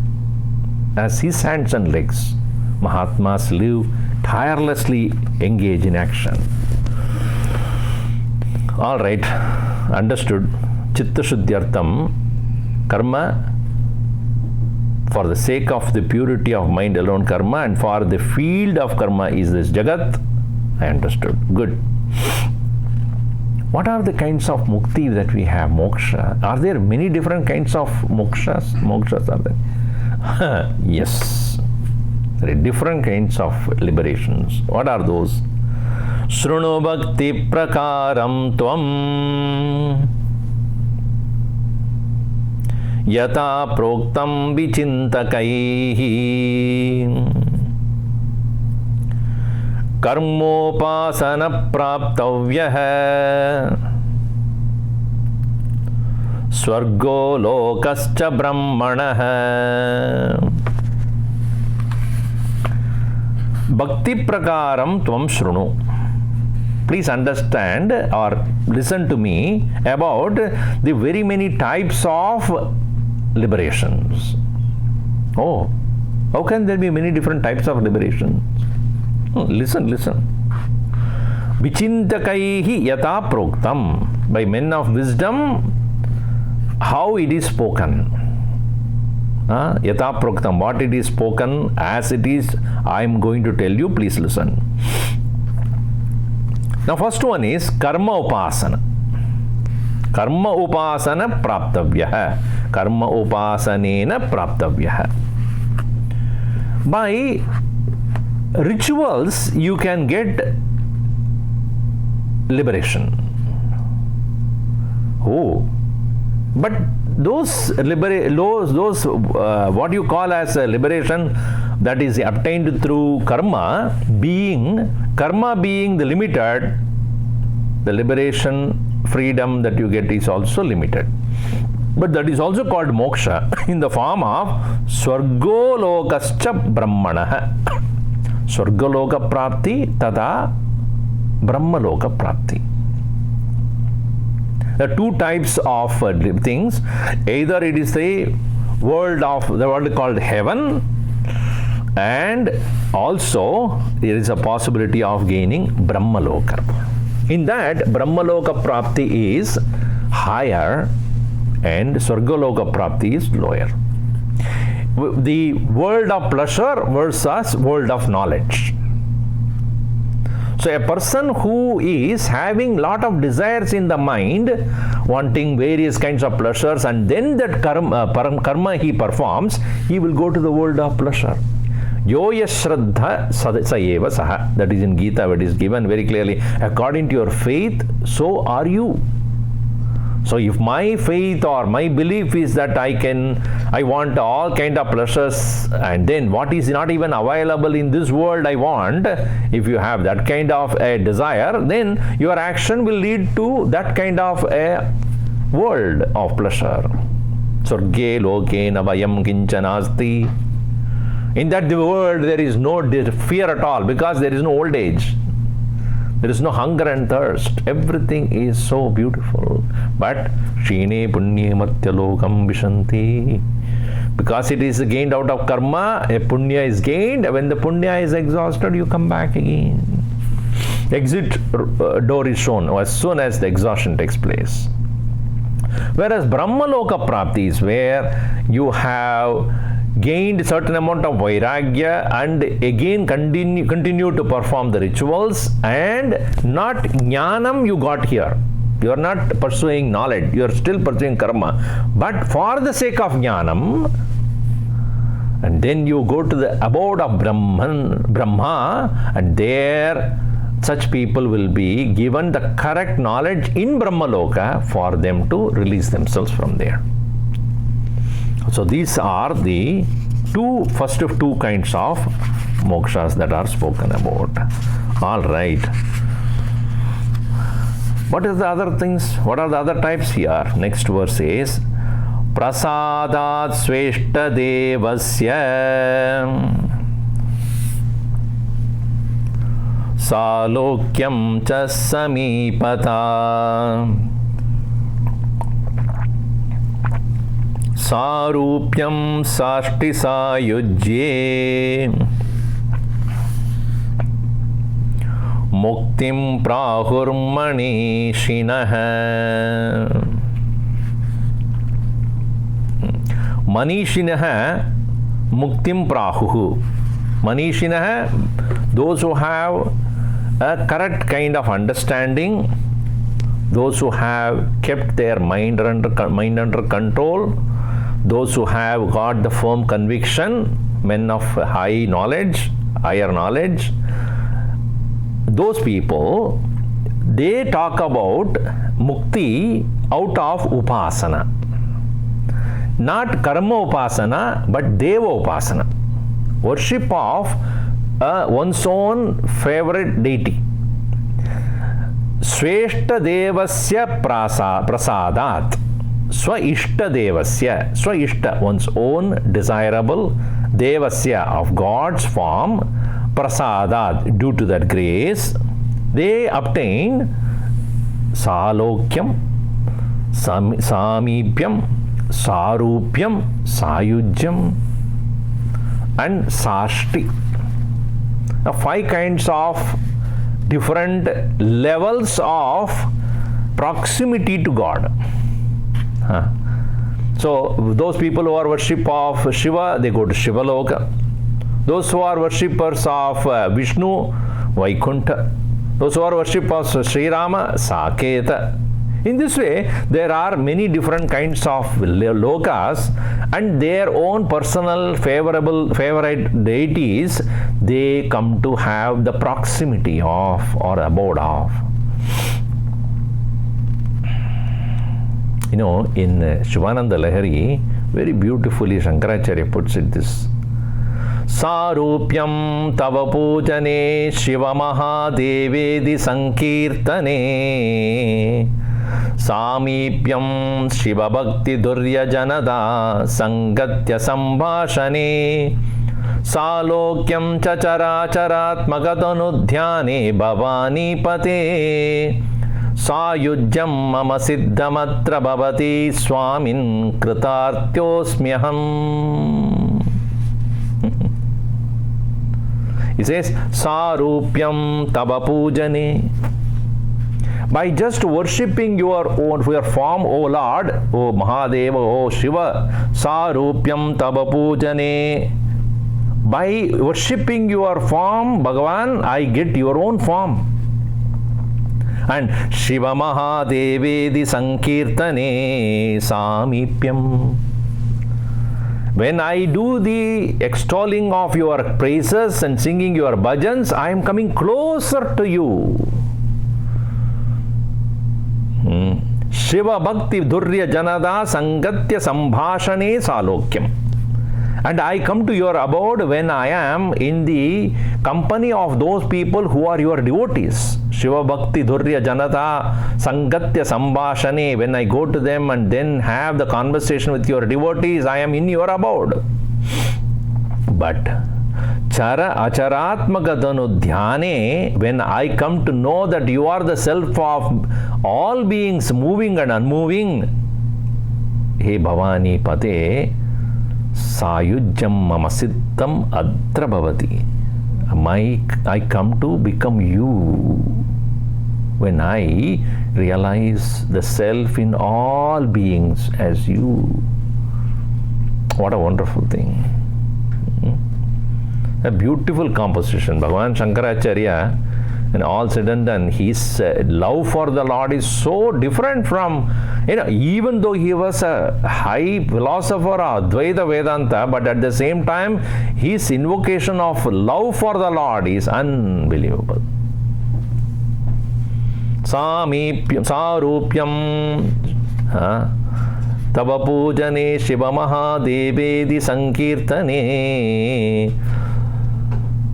as his hands and legs. Mahatmas live tirelessly, engage in action. All right. Understood. Chitta Shuddhyartham, karma, for the sake of the purity of mind alone karma, and for the field of karma is this Jagat. I understood. Good. What are the kinds of mukti that we have? Moksha. Are there many different kinds of mokshas? Mokshas are there? Yes. There are different kinds of liberations. What are those? Shrunu bhakti prakaram tvam yata proktam vichintakaihi karmopasana praptavyah swargo lokascha brahmanah. Bhakti prakaram tvam shrunu. please understand or listen to me about the very many types of liberations. Oh, how can there be many different types of liberations? Listen. Vichintakaihi yata proktam, by men of wisdom, how it is spoken. Yata proktam, what it is spoken as it is, I am going to tell you, please listen. Now, first one is karma upasana. Karma upasana praptavyaha. Karma upasanena praptavyaha. By rituals, you can get liberation. Oh, but those what you call as a liberation that is obtained through karma being the limited, the liberation freedom that you get is also limited. But that is also called moksha in the form of swargolokascha brahmanaha. Swargaloka prapti tada brahmaloka prapti. There are two types of things. Either it is the world called heaven, and also there is a possibility of gaining brahmaloka. In that, brahmaloka prapti is higher and swargaloka prapti is lower. The world of pleasure versus world of knowledge. So a person who is having lot of desires in the mind, wanting various kinds of pleasures, and then that karma he performs, he will go to the world of pleasure. Yoya shraddha sayeva saha. That is in Gita, where it is given very clearly. According to your faith, so are you. So if my faith or my belief is that I want all kind of pleasures, and then what is not even available in this world I want, if you have that kind of a desire, then your action will lead to that kind of a world of pleasure. Sarge loke navayam kinchanasti. In that world there is no fear at all, because there is no old age. There is no hunger and thirst. Everything is so beautiful. But Shine Punye Matyalokam Vishanti. Because it is gained out of karma, a punya is gained. When the punya is exhausted, you come back again. Exit door is shown as soon as the exhaustion takes place. Whereas Brahmaloka Prapti is where you have gained certain amount of vairagya and again continue to perform the rituals, and not jnanam you got here. You are not pursuing knowledge, you are still pursuing karma, but for the sake of jnanam, and then you go to the abode of Brahma, and there such people will be given the correct knowledge in Brahmaloka for them to release themselves from there. So these are the first of two kinds of mokshas that are spoken about. All right. What is the other things? What are the other types here? Next verse is prasadat sveshta devasya salokyam cha samipata sarupyam sashti sayujye muktim prahurmanishinah. Manishinah muktim prahuhu. Manishinah, those who have a correct kind of understanding, those who have kept their mind under control, those who have got the firm conviction, men of higher knowledge, those people, they talk about mukti out of upasana. Not karma upasana, but deva upasana. Worship of one's own favorite deity. Sweshta devasya prasadat. Swa ishta devasya. Swa ishta, one's own desirable devasya of God's form. Prasadat, due to that grace. they obtain Salokyam, Samipyam, Sarupyam, Sayujyam and Sashti. Now 5 kinds of different levels of proximity to God. So those people who are worship of Shiva, they go to Shiva Loka. Those who are worshippers of Vishnu, Vaikuntha. Those who are worshippers of Sri Rama, Saketa. In this way, there are many different kinds of lokas and their own personal favorite deities they come to have the proximity of or abode of. You know, in Shivananda Lahari, very beautifully Shankaracharya puts it this. Sarupyam tava pujane Shiva Mahadevedi Sankirtane Samipyam Shiva Bhakti Durya Janada Sangatya Sambhashane Salokyam Chacharacharatmakatanu Bhavani Pate Sayujyam Mama Siddhamatra Bhavati Swamin Kritartyosmyaham. He says, Sarupyam Tava Pujane. By just worshipping your form, O Lord, O Mahadeva, O Shiva, Sarupyam Tava Pujane. By worshipping your form, Bhagavan, I get your own form. And Shiva Mahadevedi Sankirtane Samipyam. When I do the extolling of your praises and singing your bhajans, I am coming closer to you. Shiva Bhakti Durya Janada Sangatya Sambhashane Salokyam. And I come to your abode when I am in the company of those people who are your devotees. Shiva Bhakti Durya Janata Sangatya Sambhashane. When I go to them and then have the conversation with your devotees, I am in your abode. But Chara Acharatmakadanu Dhyane, when I come to know that you are the self of all beings, moving and unmoving, He Bhavani Pate, Sayujyam Mama Siddham Atra Bhavati. I come to become you when I realize the self in all beings as you. What a wonderful thing. A beautiful composition. Bhagavan Shankaracharya, and all said and done, his love for the Lord is so different from, even though he was a high philosopher of Advaita Vedanta, but at the same time, his invocation of love for the Lord is unbelievable. Samipyam, Sarupyam, Tava Pujane Shiva Mahadevedi Sankirtane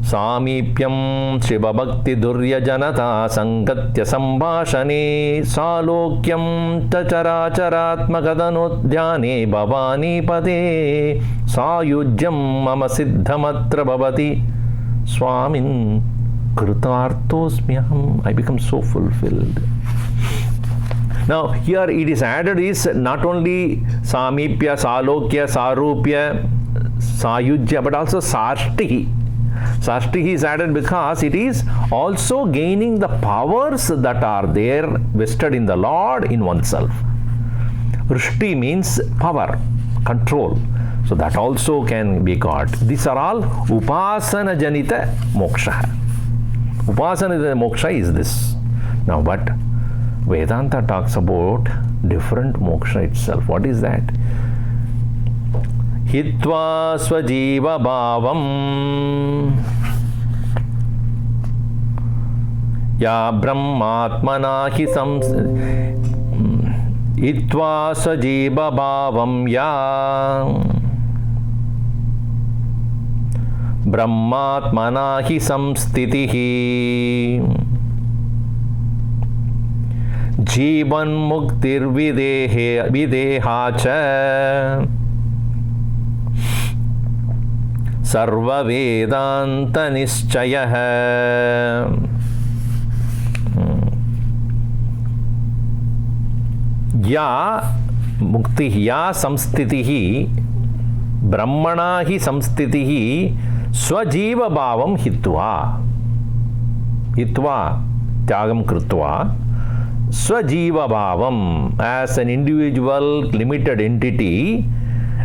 Samipyam Shiva Bhakti Durya Janata Sangatya Sambhashane Salokyam Chacharacharatmakadanu Dhyane Bhavani Pade Sayujyam Mama Siddhamatra Bhavati Swamin Kritarthosmyaham. I become so fulfilled. Now here it is added is not only Samipya, Salokya, Sarupya, Sayujya, but also Sashti. Sashti is added because it is also gaining the powers that are there vested in the Lord in oneself. Vrishti means power, control. So that also can be got. These are all Upasana Janita Moksha. Upasana Janita Moksha is this. Now but Vedanta talks about different moksha itself. What is that? Hitva Swajiva Bhavam Ya Brahmatmana Hi Hitva Swajiva Bhavam Ya Brahmatmana Hi Samstitihi Jivan Muktir Videhacha Sarva Vedanta Nischayah. या mukti ya samstitihi brahmana hi samstitihi swajiva bhavam hitva tyagam krutva swajiva bhavam, as an individual limited entity,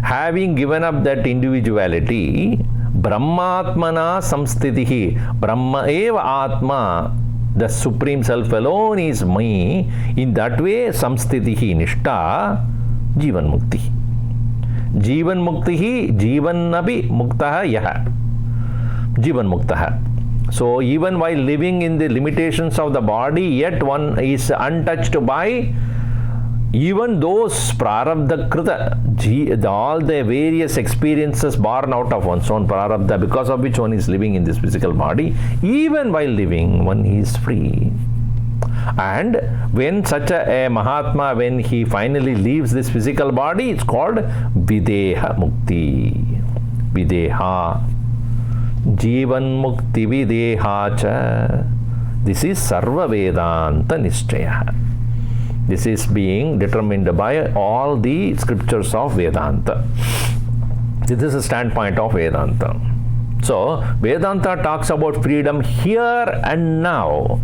having given up that individuality, brahmatmana samstitihi, brahma eva atma, the supreme self alone is me, in that way samstitihi nishta jivan mukti. Jivan mukti jivan nabi muktaha yaha, jivan muktaha. So even while living in the limitations of the body, yet one is untouched by even those prarabdha krita, all the various experiences born out of one's own prarabdha, because of which one is living in this physical body. Even while living, one is free. And when such a Mahatma, when he finally leaves this physical body, it's called Videha Mukti. Videha. Jivan Mukti Videha cha. This is Sarva Vedanta Nishchaya. This is being determined by all the scriptures of Vedanta. This is a standpoint of Vedanta. So, Vedanta talks about freedom here and now.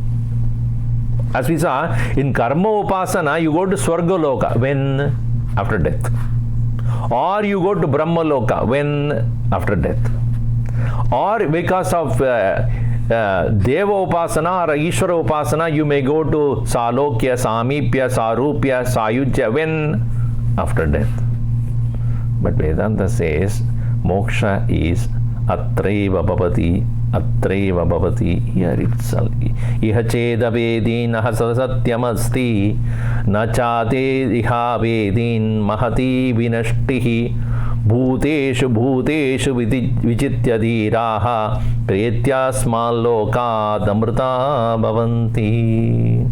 As we saw, in Karma Upasana, you go to Swarga Loka. When? After death. Or you go to Brahma Loka. When? After death. Or because of Deva Upasana or Ishvara Upasana, you may go to Salokya, Samipya, Sarupya, Sayujya. When? After death. But Vedanta says, moksha is atreva bhavati, atreva bhavati, here itself. Iha cheda vedin satyam asti, na chate iha vedin mahati vinashtihi, bhuteshu bhuteshu vichitya dhiraha, pretyasmal lokad amrita bhavanti.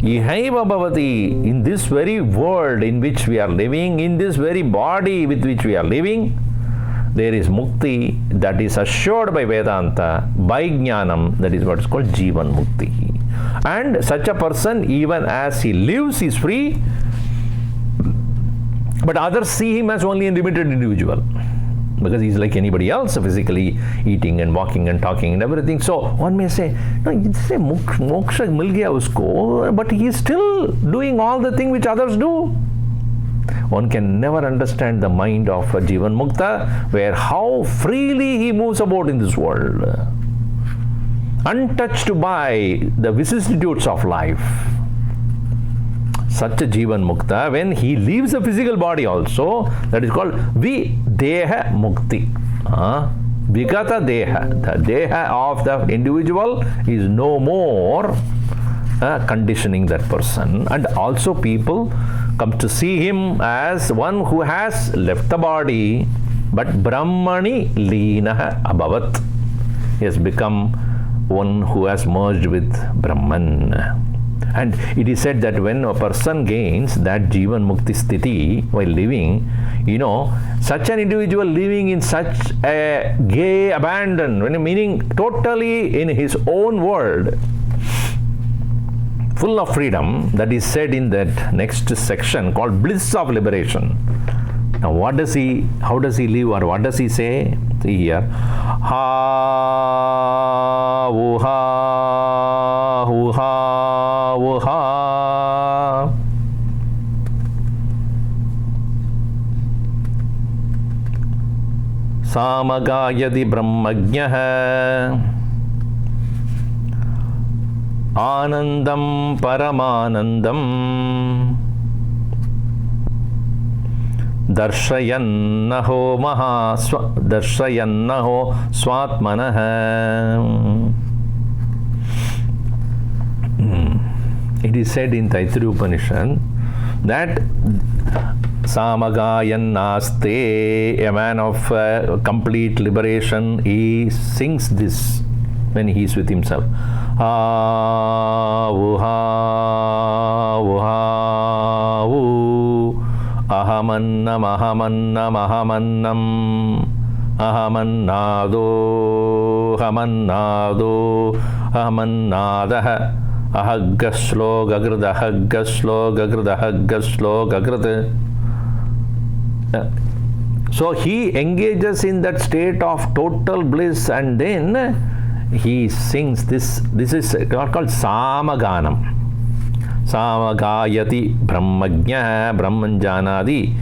Ihaiva bhavati, in this very world in which we are living, in this very body with which we are living, there is mukti that is assured by Vedanta, by jnanam, that is what is called jivan mukti. And such a person, even as he lives, is free, but others see him as only a limited individual, because he is like anybody else, physically eating and walking and talking and everything. So one may say, no, it's a moksha mil gaya usko, but he is still doing all the things which others do. One can never understand the mind of a Jivan Mukta, where how freely he moves about in this world, untouched by the vicissitudes of life. Such a Jivan Mukta, when he leaves the physical body also, that is called Videha Mukti. Vigata Deha. The Deha of the individual is no more conditioning that person. And also people come to see him as one who has left the body, but Brahmani Leenaha Abhavat. He has become one who has merged with Brahman. And it is said that when a person gains that Jivan Mukti Sthiti while living, such an individual living in such a gay abandon, meaning totally in his own world, full of freedom, that is said in that next section called Bliss of Liberation. Now how does he live, or what does he say? See here. Ha vuha vuha vuha. Samagayadi brahmajnaha Anandam Paramanandam Darshayannaho Darshayannaho Swatmanaha. It is said in Taittiriya Upanishad that Samagayannaste, a man of complete liberation, he sings this when he is with himself. Ha vuha vuha vu ahamannam ahamannam ahamannam ahamannado ahamannado ahamannadah Ahaggaslo gagrid ahaggaslo gagrid ahaggaslo gagrid. So he engages in that state of total bliss, and then he sings this. This is called Samaganam. Samagayati Brahmajna Brahmanjanadi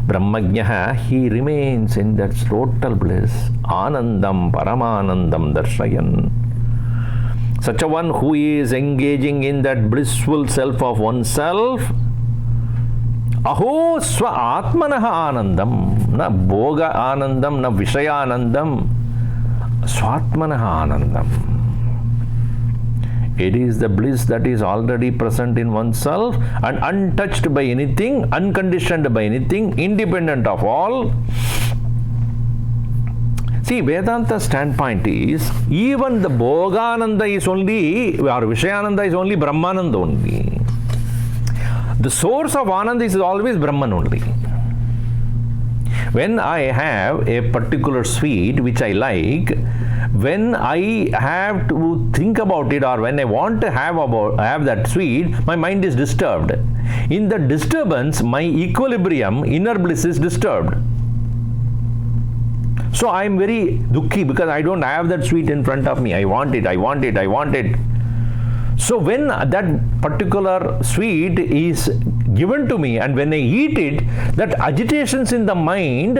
Brahmajna. He remains in that total bliss. Anandam Paramanandam Darshayan. Such a one who is engaging in that blissful self of oneself. Aho swa atmanaha anandam. Na bhoga anandam, na vishaya anandam. Swatmanaha anandam. It is the bliss that is already present in oneself and untouched by anything, unconditioned by anything, independent of all. See, Vedanta's standpoint is even the Bhogananda is only, or Vishayananda is only Brahmananda only. The source of Ananda is always Brahman only. When I have a particular sweet which I like, when I have to think about it, or when I want to have that sweet, my mind is disturbed. In the disturbance, my equilibrium, inner bliss is disturbed. So I am very dukkhi because I don't have that sweet in front of me. I want it, I want it, I want it. So when that particular sweet is given to me and when I eat it, that agitations in the mind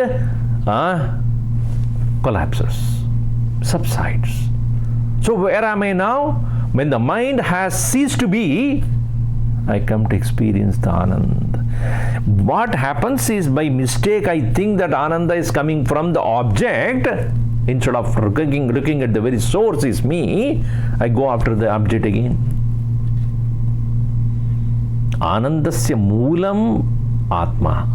collapses, subsides. So where am I now? When the mind has ceased to be, I come to experience the Ananda. What happens is, by mistake, I think that Ananda is coming from the object. Instead of looking at the very source is me, I go after the object again. Anandasya moolam atma.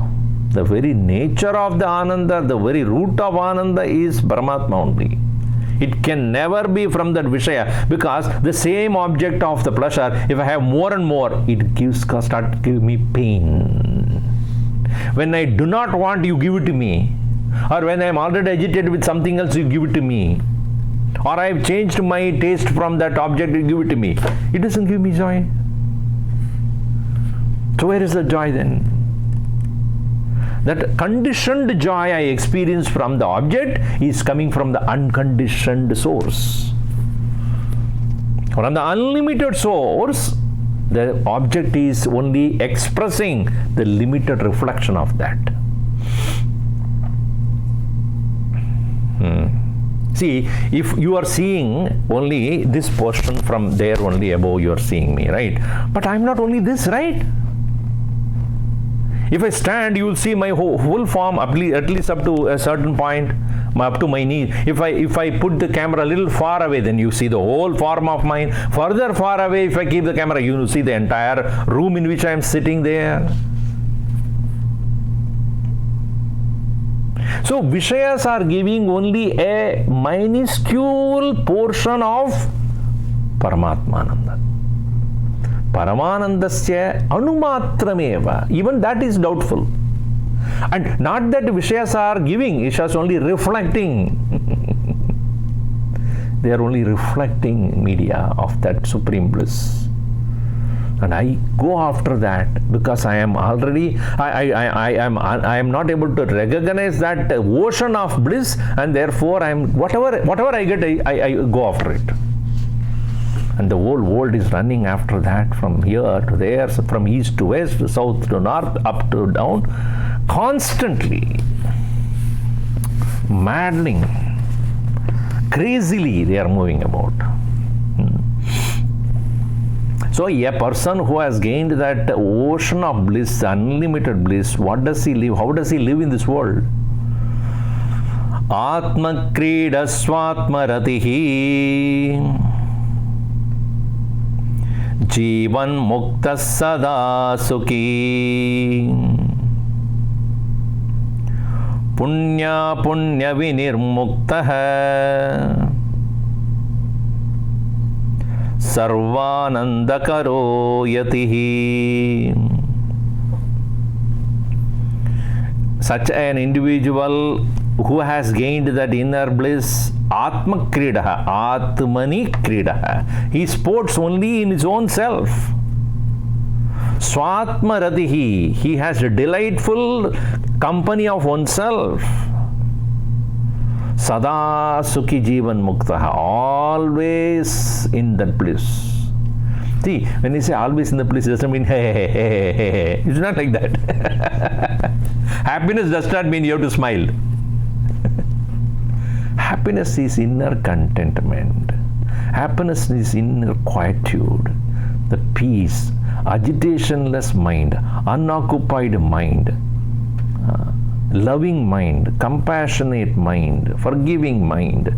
The very nature of the Ananda, the very root of Ananda is Paramatma only. It can never be from that Vishaya, because the same object of the pleasure, if I have more and more, it starts giving me pain. When I do not want, you give it to me. Or when I am already agitated with something else, you give it to me. Or I have changed my taste from that object, you give it to me. It doesn't give me joy. So where is the joy then? That conditioned joy I experience from the object is coming from the unconditioned source. From the unlimited source, the object is only expressing the limited reflection of that. See, if you are seeing only this portion from there only above, you are seeing me, right? But I am not only this, right? If I stand, you will see my whole form, at least up to a certain point, up to my knees. If I put the camera a little far away, then you see the whole form of mine. Further far away, if I keep the camera, you will see the entire room in which I am sitting there. So Vishayas are giving only a minuscule portion of Paramatmananda. Paramanandasya anumatrameva. Even that is doubtful. And not that Vishayas are giving, Vishayas only reflecting. They are only reflecting media of that supreme bliss. And I go after that because I am already, I am not able to recognize that ocean of bliss, and therefore I am, whatever I get, I go after it. And the whole world is running after that, from here to there, from east to west, south to north, up to down, constantly, maddening, crazily they are moving about. So a person who has gained that ocean of bliss, unlimited bliss, what does he live? How does he live in this world? Atma krida swatma ratihi Jivan mukta sada sukhi Punya punya vinirmukta Sarvanandakaro yatihi. Such an individual who has gained that inner bliss, Atma Kridaha, Atmani Kridaha. He sports only in his own self. Swatma Radihi, he has a delightful company of oneself. Sada Sukhi Jivan Muktaha, always in that bliss. See, when you say always in the bliss, it doesn't mean hey, hey, hey, hey, hey. It's not like that. Happiness does not mean you have to smile. Happiness is inner contentment. Happiness is inner quietude, the peace, agitationless mind, unoccupied mind, loving mind, compassionate mind, forgiving mind.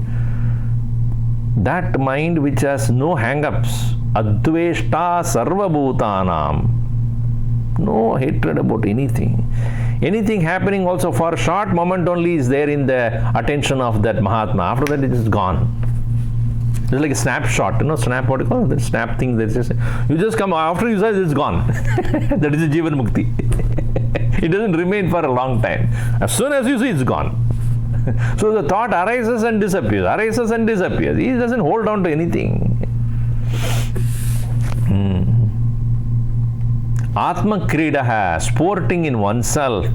That mind which has no hang-ups, adveshta sarva bhutanam, no hatred about anything. Anything happening also for a short moment only is there in the attention of that Mahatma. After that it is gone. It's like a snapshot, snap, what do you call it? The snap thing that just, you just come, after you say it's gone. That is a Jivan Mukti. It doesn't remain for a long time. As soon as you see, it's gone. So the thought arises and disappears, arises and disappears. He doesn't hold on to anything. Atma Kridaha, sporting in oneself.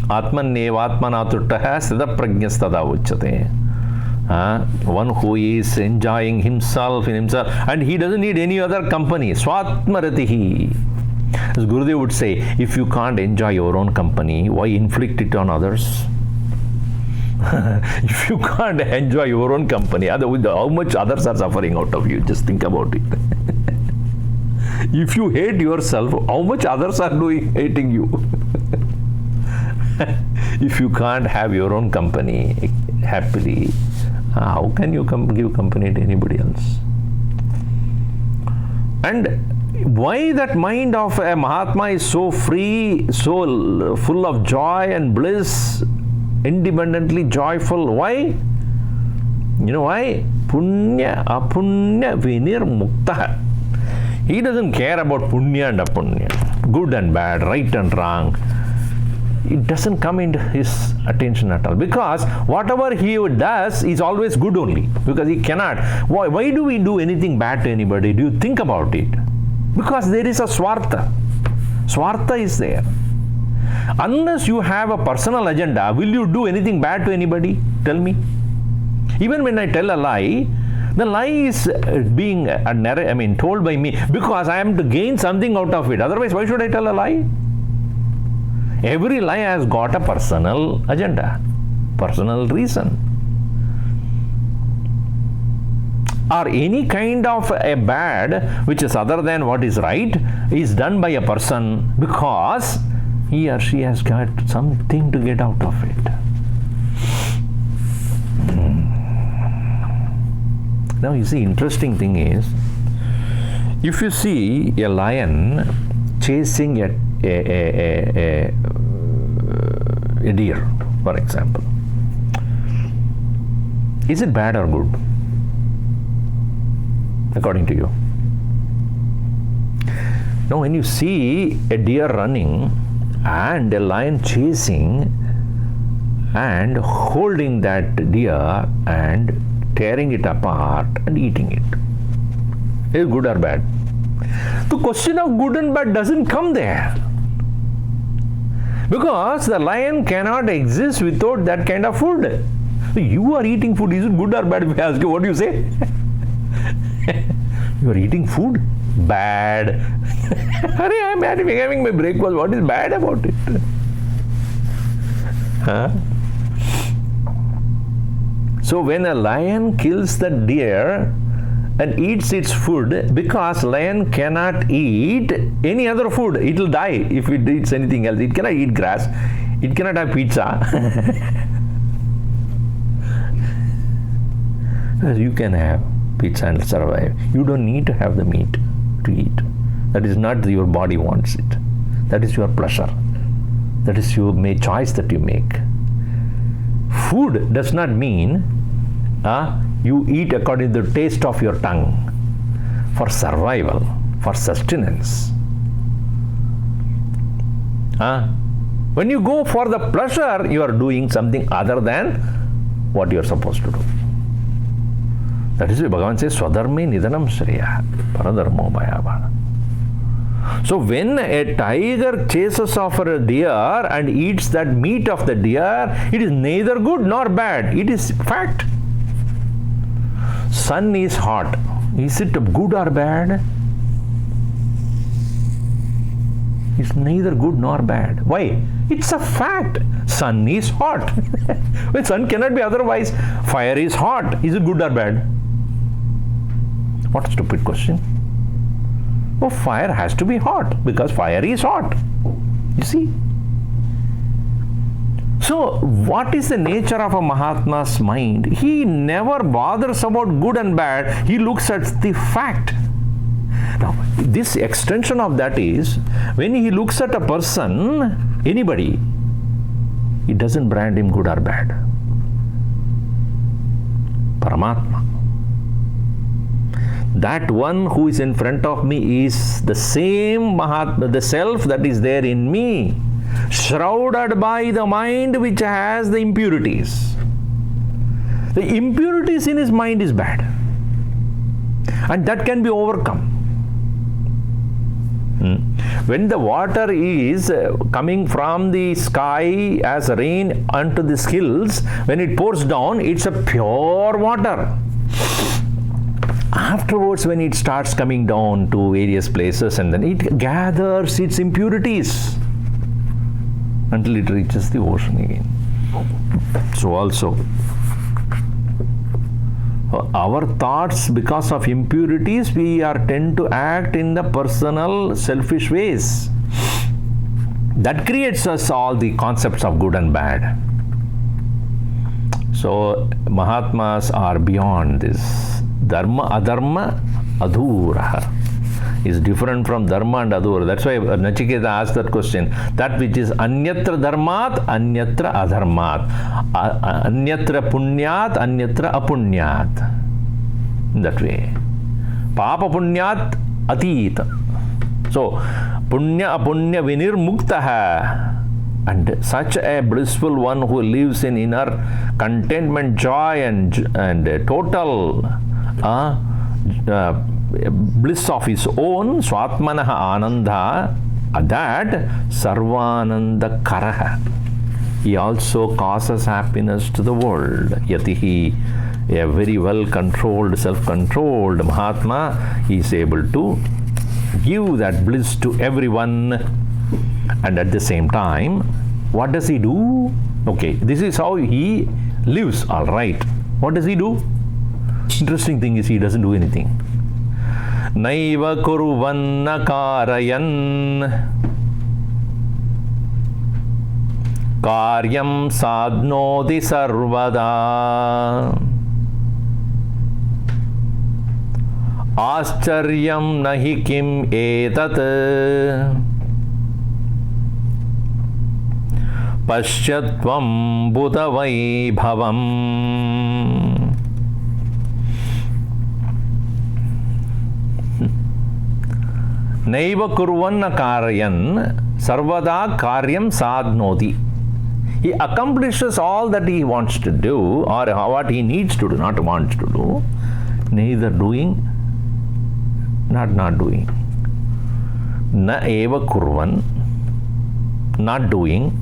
Atmaneva Atmanatuttaha Siddha Prajnastada Uchate. One who is enjoying himself in himself, and he doesn't need any other company. Swatmaratihi. As Gurudev would say, if you can't enjoy your own company, why inflict it on others? If you can't enjoy your own company, how much others are suffering out of you? Just think about it. If you hate yourself, how much others are hating you? If you can't have your own company happily, how can you give company to anybody else? And why that mind of a Mahatma is so free, so full of joy and bliss, independently joyful? Why? You know why? Punya apunya vinir mukta. He doesn't care about punya and apunya, good and bad, right and wrong. It doesn't come into his attention at all, because whatever he does is always good only, because he cannot. Why do we do anything bad to anybody? Do you think about it? Because there is a swartha. Swartha is there. Unless you have a personal agenda, will you do anything bad to anybody? Tell me. Even when I tell a lie, the lie is being told by me because I am to gain something out of it. Otherwise, why should I tell a lie? Every lie has got a personal agenda, personal reason. Or any kind of a bad which is other than what is right is done by a person because he or she has got something to get out of it. Now you see, interesting thing is, if you see a lion chasing a deer, for example, is it bad or good, according to you? Now when you see a deer running and a lion chasing and holding that deer and tearing it apart and eating it, is it good or bad? The question of good and bad doesn't come there, because the lion cannot exist without that kind of food. You are eating food, is it good or bad? If I ask you, what do you say? You are eating food? Bad. I am having my breakfast. What is bad about it? So when a lion kills the deer and eats its food, because lion cannot eat any other food, it will die if it eats anything else. It cannot eat grass, it cannot have pizza. Because you can have pizza and survive. You don't need to have the meat to eat. That is not your body wants it. That is your pleasure. That is your choice that you make. Food does not mean you eat according to the taste of your tongue, for survival, for sustenance. When you go for the pleasure, you are doing something other than what you are supposed to do. That is why Bhagavan says, Swadharme Nidanam Shreya, Paradharmo Bhayava. So when a tiger chases after a deer and eats that meat of the deer, it is neither good nor bad. It is fact. Sun is hot. Is it good or bad? It's neither good nor bad. Why? It's a fact. Sun is hot. Well, sun cannot be otherwise. Fire is hot. Is it good or bad? What a stupid question. Oh, fire has to be hot because fire is hot. You see? So, what is the nature of a Mahatma's mind? He never bothers about good and bad. He looks at the fact. Now, this extension of that is, when he looks at a person, anybody, he doesn't brand him good or bad. Paramatma. That one who is in front of me is the same Mahatma, the self that is there in me, shrouded by the mind which has the impurities. The impurities in his mind is bad. And that can be overcome. When the water is coming from the sky as rain onto the hills, when it pours down, it's a pure water. Afterwards, when it starts coming down to various places, and then it gathers its impurities until it reaches the ocean again. So also, our thoughts, because of impurities, we are tend to act in the personal, selfish ways. That creates us all the concepts of good and bad. So, Mahatmas are beyond this. Dharma, adharma, adhura is different from dharma and adhura. That's why Nachiketa asked that question. That which is anyatra dharmat, anyatra adharmat, anyatra punyat, anyatra apunyat. In that way. Papa punyat atita. So, punya apunya vinirmuktaha. And such a blissful one who lives in inner contentment, joy and total bliss of his own, swatmanaha ananda, that sarvananda karaha. He also causes happiness to the world. Yatihi, a very well controlled, self-controlled Mahatma, he is able to give that bliss to everyone. And at the same time, what does he do? Okay, this is how he lives, all right. What does he do? Interesting thing is he doesn't do anything. Naiva kuruvanna karayan karyam sadnoti sarvada ascharyam nahi kim etat Pasyatvam Buddha Vaibhavam. Naiva Kurvanna Karyan Sarvada Karyam Sadnoti. He accomplishes all that he wants to do, or what he needs to do, not wants to do. Neither doing, not doing. Na eva kurvan, not doing.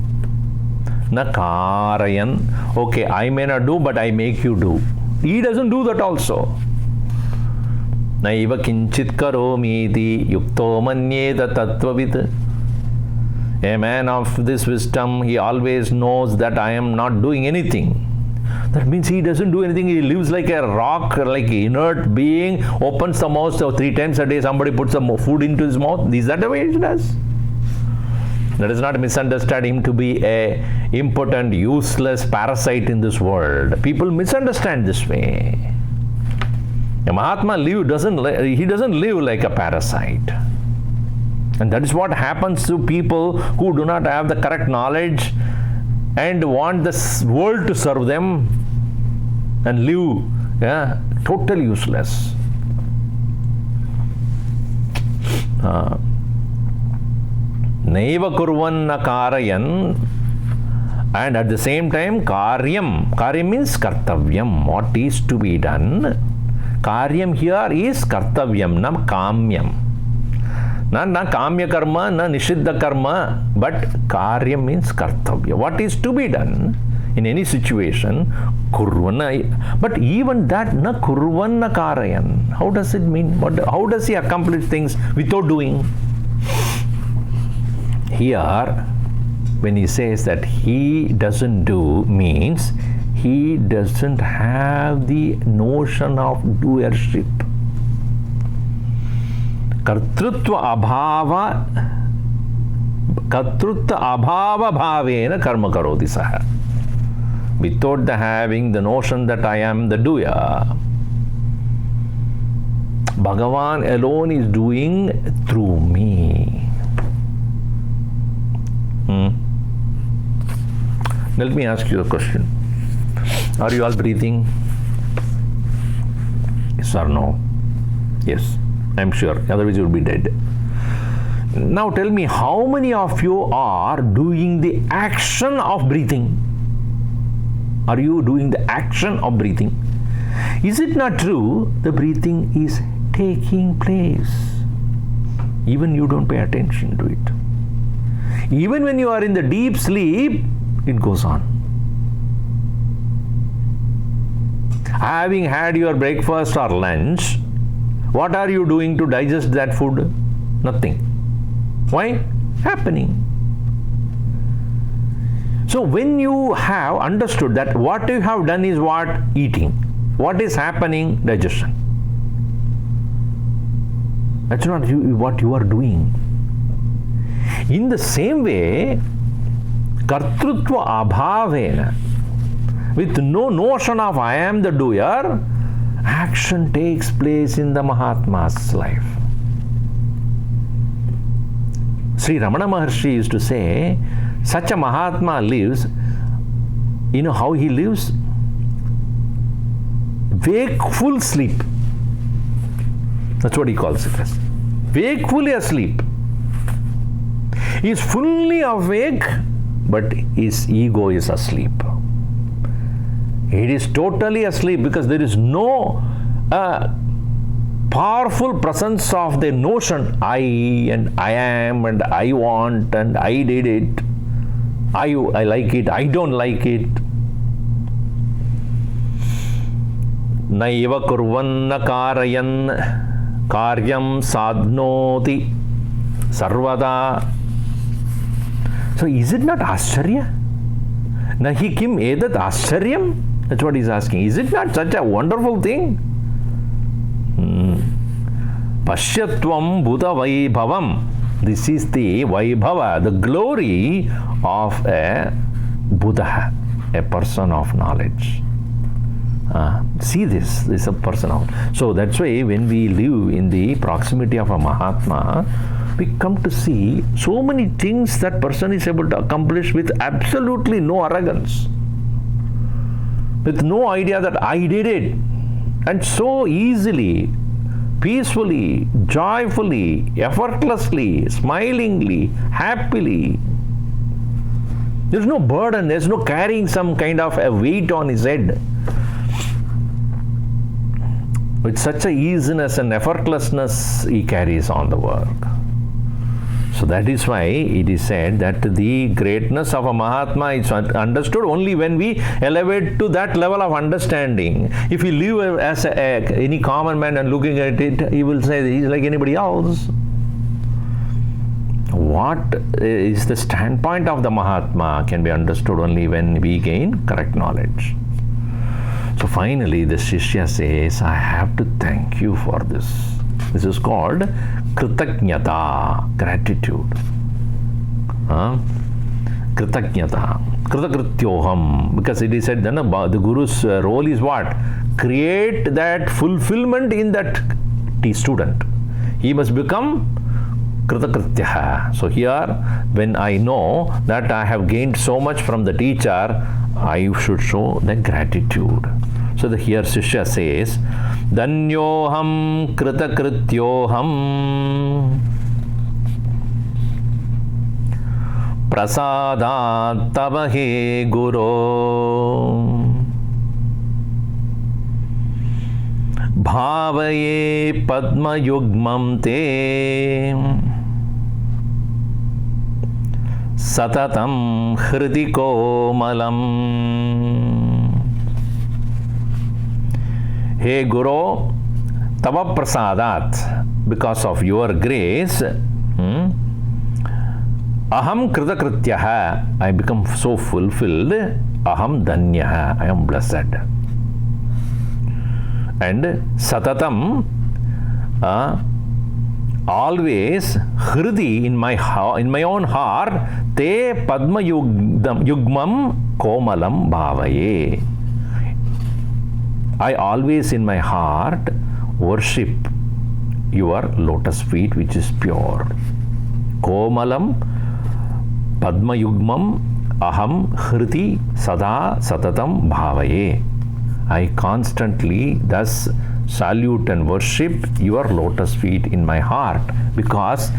Na karayan. Okay, I may not do, but I make you do. He doesn't do that also. Naiva kinchit karomiti yukto manyeta tattvavid. A man of this wisdom, he always knows that I am not doing anything. That means he doesn't do anything. He lives like a rock, like an inert being, opens the mouth 3 times a day, somebody puts some food into his mouth. Is that the way he does? Let us not misunderstand him to be a impotent, useless parasite in this world. People misunderstand this way. A Mahatma doesn't live like a parasite. And that is what happens to people who do not have the correct knowledge and want the world to serve them and live totally useless. Naiva kurvanna karayan. And at the same time, karyam. Karyam means kartavyam, what is to be done. Karyam here is kartavyam, na kamyam. Na kamya karma, na nishiddha karma, but karyam means kartavya. What is to be done in any situation, kurvana. But even that, na kurvanna karayan. How does it mean? How does he accomplish things without doing? Here, when he says that he doesn't do, means he doesn't have the notion of doership. Kartrutva abhava bhavena karma karoti saha. Without the having the notion that I am the doer, Bhagavan alone is doing through me. Let me ask you a question. Are you all breathing? Yes or no? Yes, I'm sure. Otherwise you will be dead. Now tell me, how many of you are doing the action of breathing? Are you doing the action of breathing? Is it not true? The breathing is taking place. Even you don't pay attention to it. Even when you are in the deep sleep, it goes on. Having had your breakfast or lunch, what are you doing to digest that food? Nothing. Why? Happening. So when you have understood that what you have done is what? Eating. What is happening? Digestion. That's not what you are doing. In the same way, kartrutva abhavena, with no notion of I am the doer, action takes place in the Mahatma's life. Sri Ramana Maharshi used to say, such a Mahatma lives, you know how he lives? Wakeful sleep. That's what he calls it as. Wakefully asleep. He is fully awake, but his ego is asleep. It is totally asleep because there is no powerful presence of the notion I and I am and I want and I did it. I like it, I don't like it. Naiva kurvanna karayan karyam sadnoti sarvada. So is it not Ascharya? Nahi kim edat Ascharyam? That's what he's asking. Is it not such a wonderful thing? Pashyatvam Buddha Vaibhavam. This is the Vaibhava, the glory of a Buddha, a person of knowledge. See this is a person of. So that's why when we live in the proximity of a Mahatma, we come to see so many things that person is able to accomplish with absolutely no arrogance, with no idea that I did it, and so easily, peacefully, joyfully, effortlessly, smilingly, happily. There's no burden, there's no carrying some kind of a weight on his head. With such a easiness and effortlessness he carries on the work. So that is why it is said that the greatness of a Mahatma is understood only when we elevate to that level of understanding. If we live as any common man and looking at it, he will say he is like anybody else. What is the standpoint of the Mahatma can be understood only when we gain correct knowledge. So finally the Shishya says, I have to thank you for this. This is called Kritagnyata, gratitude. Kritagnyata, Kritakrityoham, because it is said that the Guru's role is what? Create that fulfillment in that student. He must become Kritakrityaha. So here, when I know that I have gained so much from the teacher, I should show the gratitude. So here Shishya says, Danyoham Kritakrityoham. prasadat tava he guru bhavaye padma yugmam te satatam hridi komalam. Hey Guru, tava prasadat, because of your grace, aham kritakrityaha, I become so fulfilled, aham danyaha, I am blessed. And satatam, always hridi, in my own heart, te padma yugmam komalam bhavaye. I always in my heart worship your lotus feet which is pure. Komalam padma yugmam aham hriti sada satatam bhavaye. I constantly thus salute and worship your lotus feet in my heart, because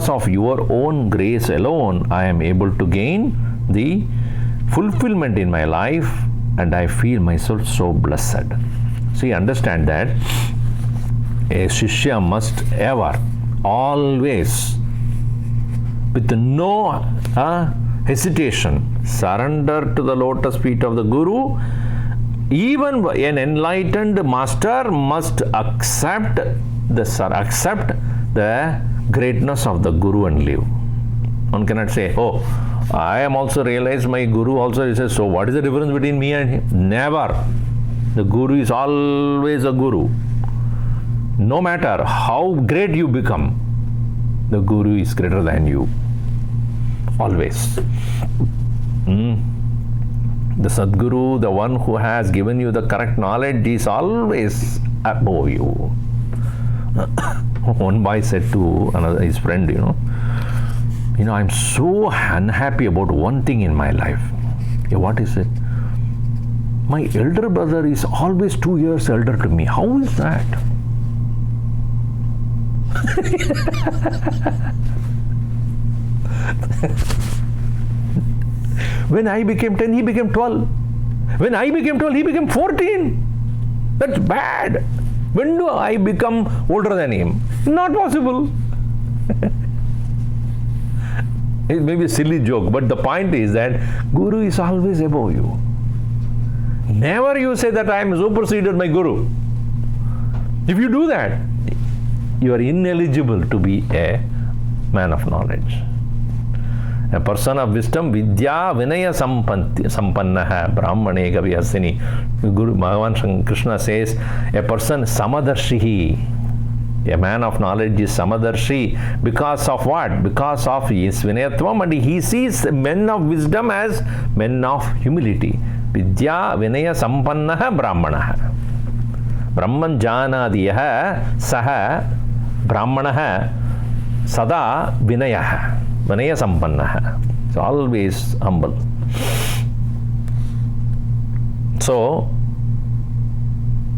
of your own grace alone I am able to gain the fulfillment in my life, and I feel myself so blessed. So you understand that a Shishya must ever, always, with no hesitation, surrender to the lotus feet of the Guru. Even an enlightened master must accept the greatness of the Guru and live. One cannot say, oh, I am also realized my Guru also. He says, so what is the difference between me and him? Never. The Guru is always a Guru. No matter how great you become, the Guru is greater than you. Always. The Sadguru, the one who has given you the correct knowledge, is always above you. One boy said to his friend, I'm so unhappy about one thing in my life. Yeah, what is it? My elder brother is always 2 years elder to me. How is that? When I became 10, he became 12. When I became 12, he became 14. That's bad. When do I become older than him? Not possible. It may be a silly joke, but the point is that Guru is always above you. Never you say that I am superseded my Guru. If you do that, you are ineligible to be a man of knowledge. A person of wisdom, vidya vinaya sampannaha brahmane gavihasini. Guru Bhagavan Krishna says, a person samadarshi. A man of knowledge is samadarshi. Because of what? Because of his vinayatvam, and he sees men of wisdom as men of humility. Vidya vinaya sampannaha brahmanaha. Brahman janadiyaha saha brahmanaha sada vinayaha. Vinaya sampannaha. So always humble. So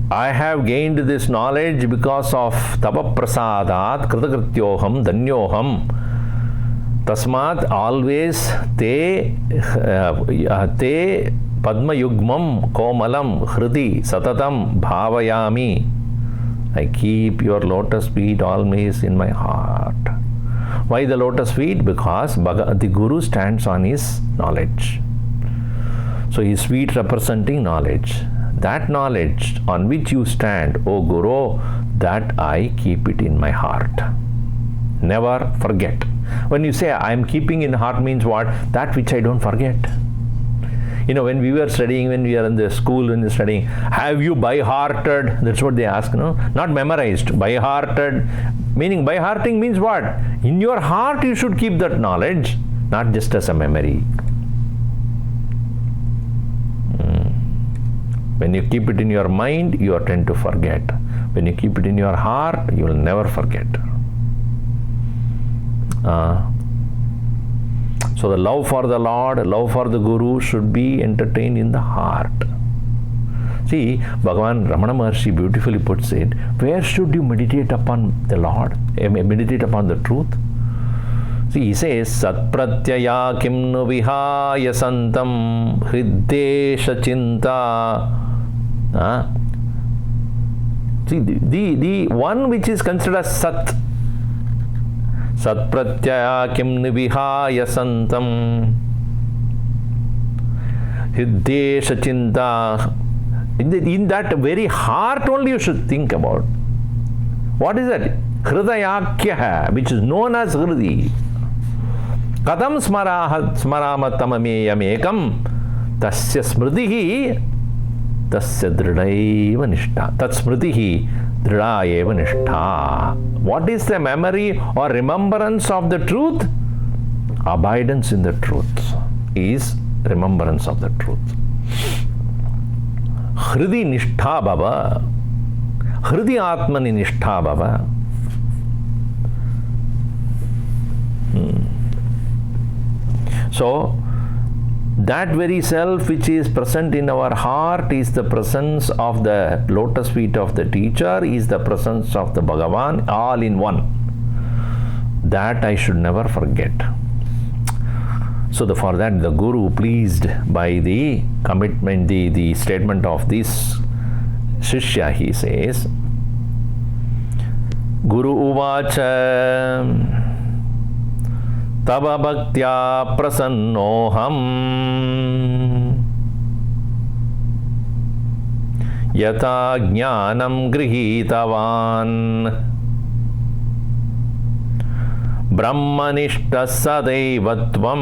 I have gained this knowledge because of tava prasadat kritakrityoham danyoham. Tasmat always te padma yugmam komalam hridi satatam bhavayami. I keep your lotus feet always in my heart. Why the lotus feet? Because the Guru stands on his knowledge. So his feet representing knowledge. That knowledge on which you stand, O Guru, that I keep it in my heart. Never forget. When you say I am keeping in heart means what? That which I don't forget. When we were studying, when we are in the school, when we are studying, have you by-hearted? That's what they ask, no? Not memorized, by-hearted. Meaning, by-hearting means what? In your heart you should keep that knowledge, not just as a memory. When you keep it in your mind, you tend to forget. When you keep it in your heart, you will never forget. So the love for the Lord, love for the Guru should be entertained in the heart. See, Bhagavan Ramana Maharshi beautifully puts it, where should you meditate upon the Lord? Meditate upon the truth? See, he says, Satpratyaya kim nu vihaya santam hriddesha chinta. See, the one which is considered as Sat. Satpratyaya kim nu vihaya santam hriddesha chinta. In that very heart only you should think about. What is that? Hridayakya, which is known as Hridi. Kadam smaramattamameyamekam tasya smritihi tasya dridaiva nishtha. Tat smritihi dridaiva nishtha. What is the memory or remembrance of the truth? Abidance in the truth is remembrance of the truth. Hridi nishtha bhava. Hridi atmani nishtha bhava. So, that very self which is present in our heart is the presence of the lotus feet of the teacher, is the presence of the Bhagavan, all in one. That I should never forget. So, for that the Guru, pleased by the commitment, the statement of this Shishya, he says, Guru uvacha tava bhaktya prasannoham yata jnanam grihitavan brahmanishta sadaivatvam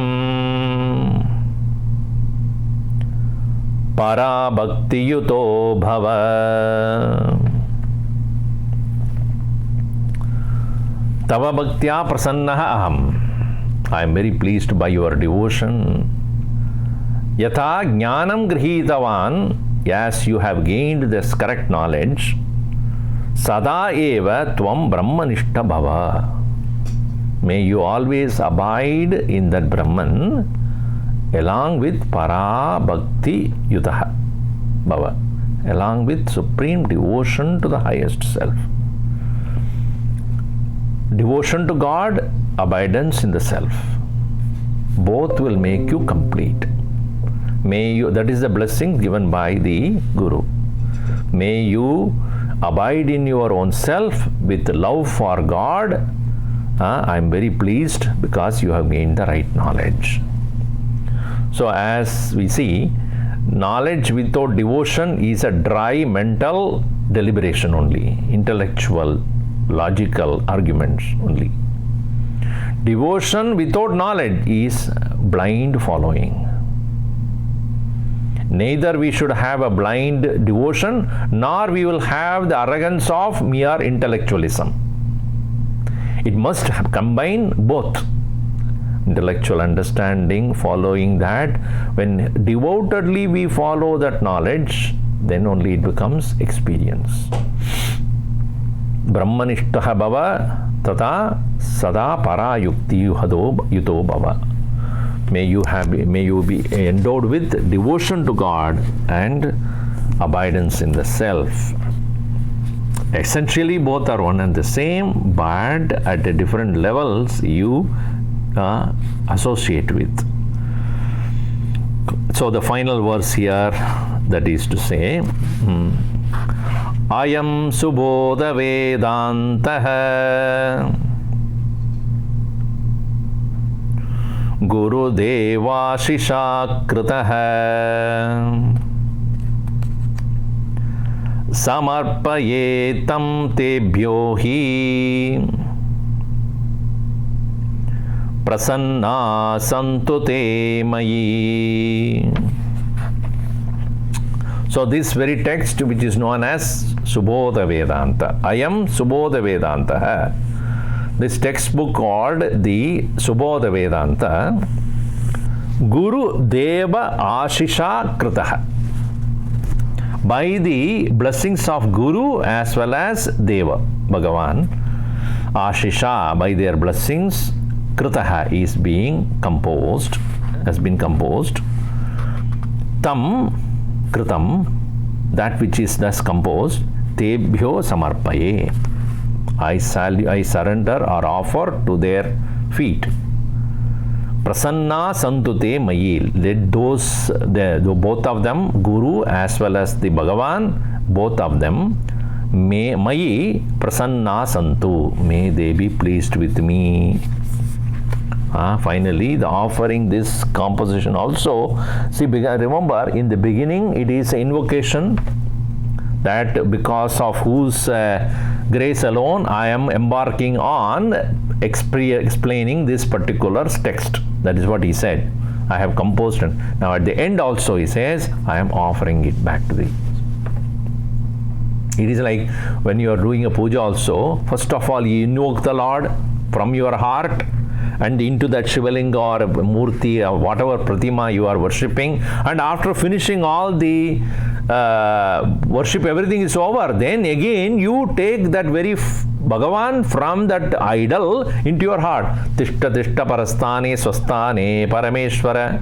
para bhakti yuto bhava. Tava bhaktya prasannaha aham. I am very pleased by your devotion. Yatha jnanam grihitavan, as you have gained this correct knowledge, sada eva tvam brahmanishta bhava. May you always abide in that Brahman along with para bhakti yutaha bhava, along with supreme devotion to the highest self. Devotion to God, abidance in the self. Both will make you complete. May you, that is the blessing given by the Guru. May you abide in your own self with love for God. I am very pleased because you have gained the right knowledge. So, as we see, knowledge without devotion is a dry mental deliberation only, intellectual, logical arguments only. Devotion without knowledge is blind following. Neither we should have a blind devotion, nor we will have the arrogance of mere intellectualism. It must combine both. Intellectual understanding, following that. When devotedly we follow that knowledge, then only it becomes experience. Brahmanishtaha bhava tata sada para yukti yuto bhava. May you be endowed with devotion to God and abidance in the self. Essentially, both are one and the same, but at the different levels you associate with. So, the final verse here, that is to say, Ayam Subodha Vedanta Guru Deva Shisha Kritaha Samarpayetam Tebhyo hi Prasanna Santu Te Mayi. So, this very text, which is known as Subodha Vedanta, I am Subodha Vedanta. This textbook called the Subodha Vedanta, Guru Deva Ashisha Kritaha. By the blessings of Guru as well as Deva, Bhagavan, Ashisha, by their blessings, Kritaha is being composed, has been composed. Tam Kritam, that which is thus composed, Tebhyo Samarpaye. I surrender or offer to their feet. Prasanna Santute Mayi. Let those, both of them, Guru as well as the Bhagavan, both of them, may Mayi Prasanna Santu. May they be pleased with me. Finally, the offering this composition also. See, remember in the beginning it is an invocation that because of whose grace alone I am embarking on explaining this particular text. That is what he said. I have composed it. Now at the end also he says, I am offering it back to thee. It is like when you are doing a puja also, first of all you invoke the Lord from your heart and into that Shivalinga or Murti or whatever Pratima you are worshipping, and after finishing all the worship, everything is over, then again you take that very Bhagavan from that idol into your heart. Tishta Tishta Parasthane Swasthane Parameshwara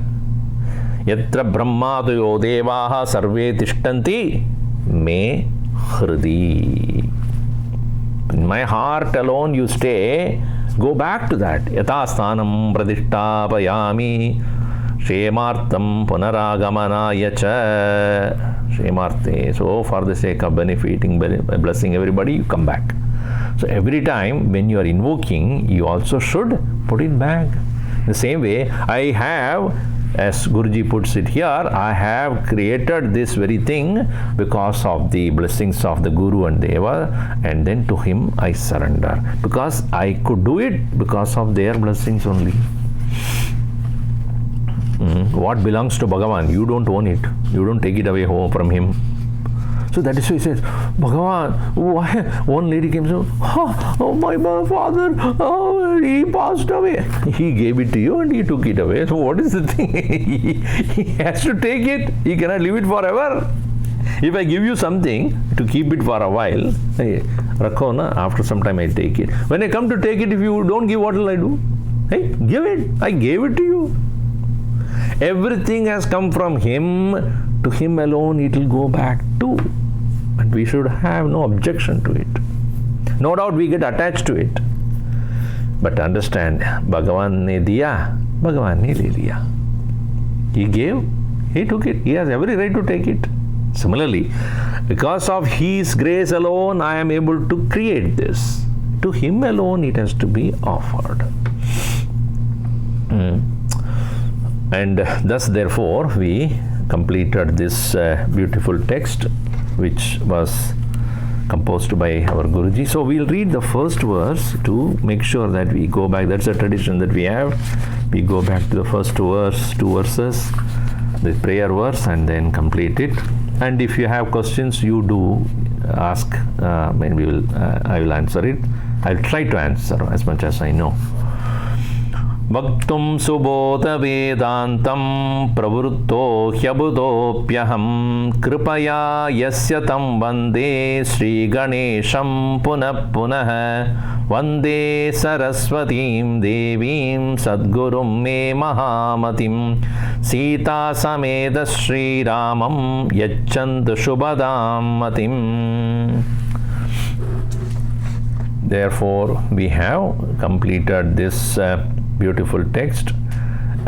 Yatra Brahmaduyo Devaha Sarve Tishtanti Me Hridi. In my heart alone you stay. Go back to that. Yatasthanam pradishtapayami Shemartam punaragamanaya cha. Shemarte. So for the sake of benefiting, blessing everybody, you come back. So every time when you are invoking, you also should put it back. The same way, I have, as Guruji puts it here, I have created this very thing because of the blessings of the Guru and Deva, and then to him I surrender. Because I could do it because of their blessings only. What belongs to Bhagavan? You don't own it. You don't take it away home from him. So that is why he says, Bhagavan, why? One lady came and said, oh, my father, he passed away. He gave it to you and he took it away. So what is the thing? He has to take it. He cannot leave it forever. If I give you something to keep it for a while, hey, Rakhona, after some time I take it. When I come to take it, if you don't give, what will I do? Hey, give it. I gave it to you. Everything has come from him. To him alone it will go back to. And we should have no objection to it. No doubt we get attached to it. But understand, Bhagavan ne diya, Bhagavan ne le liya. He gave, he took it. He has every right to take it. Similarly, because of his grace alone, I am able to create this. To him alone it has to be offered. And thus, therefore, we completed this beautiful text which was composed by our Guruji. So we'll read the first verse to make sure that we go back. That's a tradition that we have. We go back to the first verse, two verses, the prayer verse, and then complete it. And if you have questions, you do ask. Maybe I will answer it. I'll try to answer as much as I know. Bhaktum Subodha Vedantam Pravritto Hyabudopyaham Kripaya Yasyatam Vande Sri Ganesham Punah Punah Vande Saraswatim Devim Sadgurum Me Mahamatim Sita Sameda Sri Ramam Yachantu Shubhadam Matim. Therefore, we have completed this beautiful text,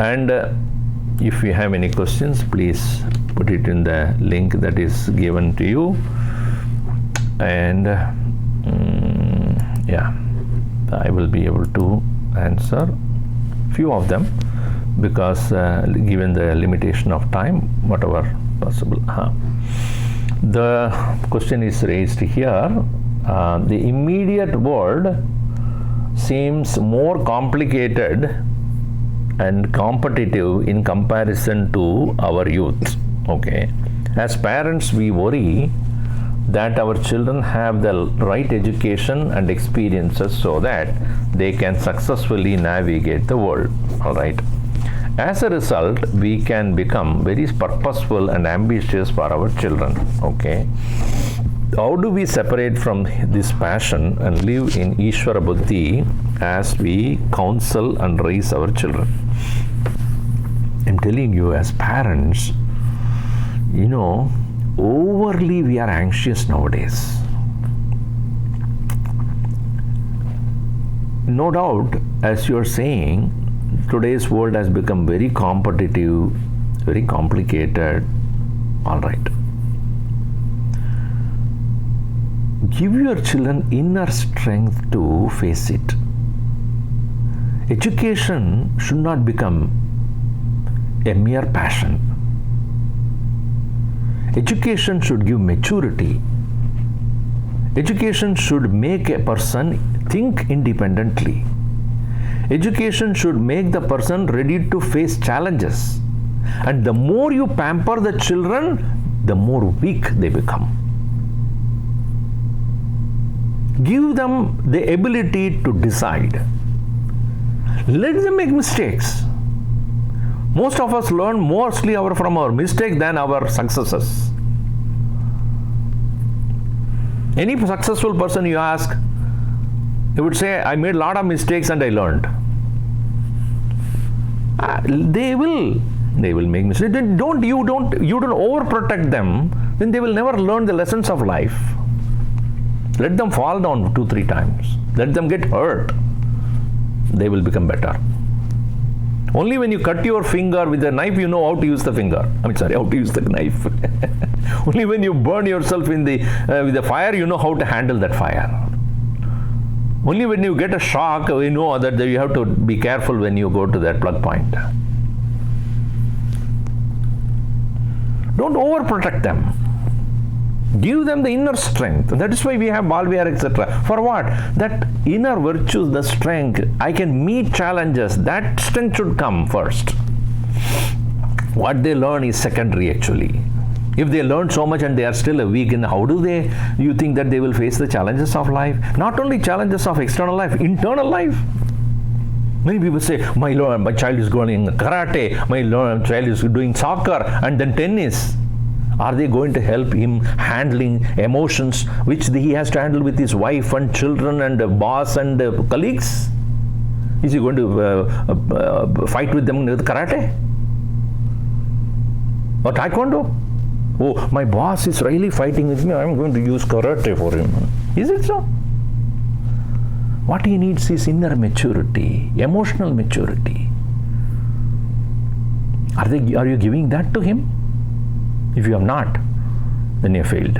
and if you have any questions, please put it in the link that is given to you, and I will be able to answer few of them because given the limitation of time, whatever possible. The question is raised here. The immediate world seems more complicated and competitive in comparison to our youth. Okay. As parents, we worry that our children have the right education and experiences so that they can successfully navigate the world. All right. As a result, we can become very purposeful and ambitious for our children. Okay. How do we separate from this passion and live in Ishvara Buddhi as we counsel and raise our children? I'm telling you, as parents, overly we are anxious nowadays. No doubt, as you're saying, Today's world has become very competitive, very complicated. All right. Give your children inner strength to face it. Education should not become a mere passion. Education should give maturity. Education should make a person think independently. Education should make the person ready to face challenges. And the more you pamper the children, the more weak they become. Give them the ability to decide. Let them make mistakes. Most of us learn mostly from our mistakes than our successes. Any successful person you ask, he would say, I made a lot of mistakes and I learned. They will make mistakes. You don't overprotect them, then they will never learn the lessons of life. Let them fall down 2-3 times. Let them get hurt. They will become better. Only when you cut your finger with a knife, you know how to use the finger. how to use the knife. Only when you burn yourself with the fire, you know how to handle that fire. Only when you get a shock, you know that you have to be careful when you go to that plug point. Don't overprotect them. Give them the inner strength. That is why we have Balviyar, etc. For what? That inner virtues, the strength. I can meet challenges. That strength should come first. What they learn is secondary actually. If they learn so much and they are still a vegan, how do you think that they will face the challenges of life? Not only challenges of external life, internal life. Many people say, my child is going karate, my child is doing soccer and then tennis. Are they going to help him handling emotions which he has to handle with his wife and children and boss and colleagues? Is he going to fight with them with karate? Or taekwondo? Oh, my boss is really fighting with me, I am going to use karate for him. Is it so? What he needs is inner maturity, emotional maturity. Are you giving that to him? If you have not, then you have failed.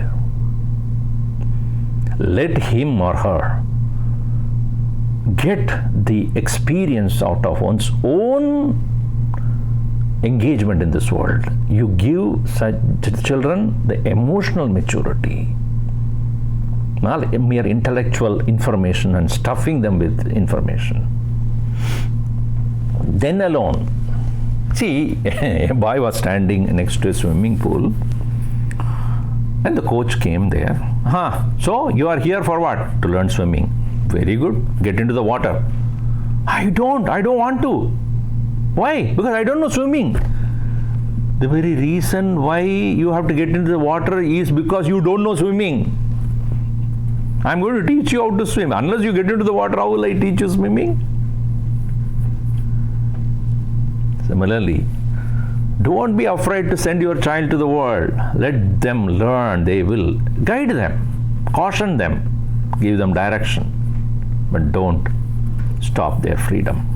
Let him or her get the experience out of one's own engagement in this world. You give such children the emotional maturity, not mere intellectual information and stuffing them with information. Then alone, see, a boy was standing next to a swimming pool and the coach came there. So you are here for what? To learn swimming. Very good. Get into the water. I don't want to. Why? Because I don't know swimming. The very reason why you have to get into the water is because you don't know swimming. I'm going to teach you how to swim. Unless you get into the water, how will I teach you swimming? Similarly, don't be afraid to send your child to the world. Let them learn. They will. Guide them. Caution them. Give them direction. But don't stop their freedom.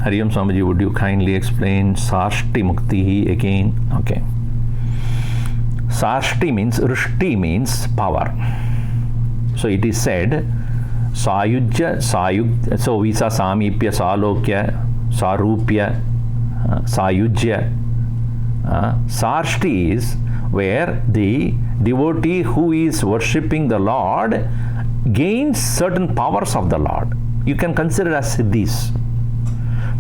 Hariom Swamiji, would you kindly explain Sarshti Mukti again? Okay. Sarshti means, Rishti means power. So it is said, Sayujya, so Visa Samipya, Salokya, Sarupya, Sayujya. Sarshti is where the devotee who is worshipping the Lord gains certain powers of the Lord. You can consider as siddhis.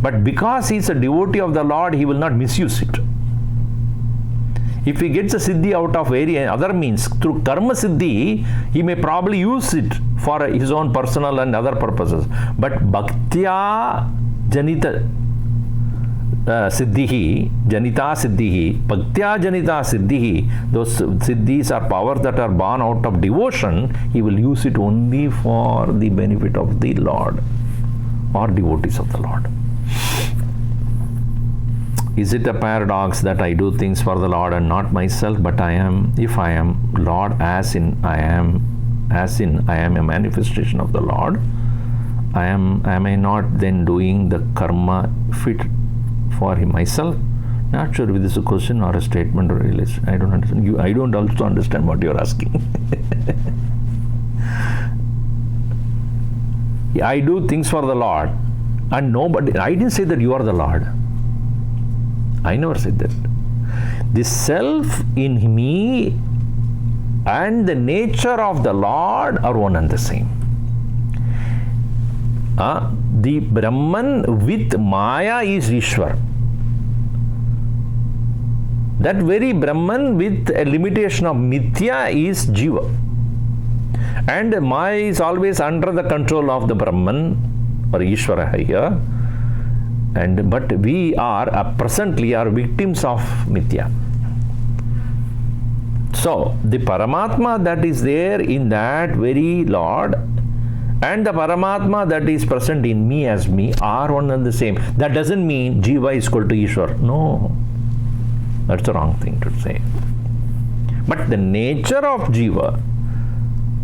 But because he is a devotee of the Lord, he will not misuse it. If he gets a siddhi out of other means, through karma siddhi, he may probably use it for his own personal and other purposes. But bhaktya janita siddhihi, janita siddhihi, bhaktya janita siddhihi, those siddhis are powers that are born out of devotion, he will use it only for the benefit of the Lord or devotees of the Lord. Is it a paradox that I do things for the Lord and not myself, but if I am Lord as in I am a manifestation of the Lord, am I not then doing the karma fit for myself? Not sure if this is a question or a statement or relation. I don't understand. I don't also understand what you're asking. I do things for the Lord, and nobody. I didn't say that you are the Lord. I never said that. The self in me and the nature of the Lord are one and the same. The Brahman with Maya is Ishwar. That very Brahman with a limitation of Mithya is Jiva. And Maya is always under the control of the Brahman or Ishvara here. But we are presently victims of Mithya. So, the Paramatma that is there in that very Lord and the Paramatma that is present in me as me are one and the same. That doesn't mean Jiva is equal to Ishwar. No. That's the wrong thing to say. But the nature of Jiva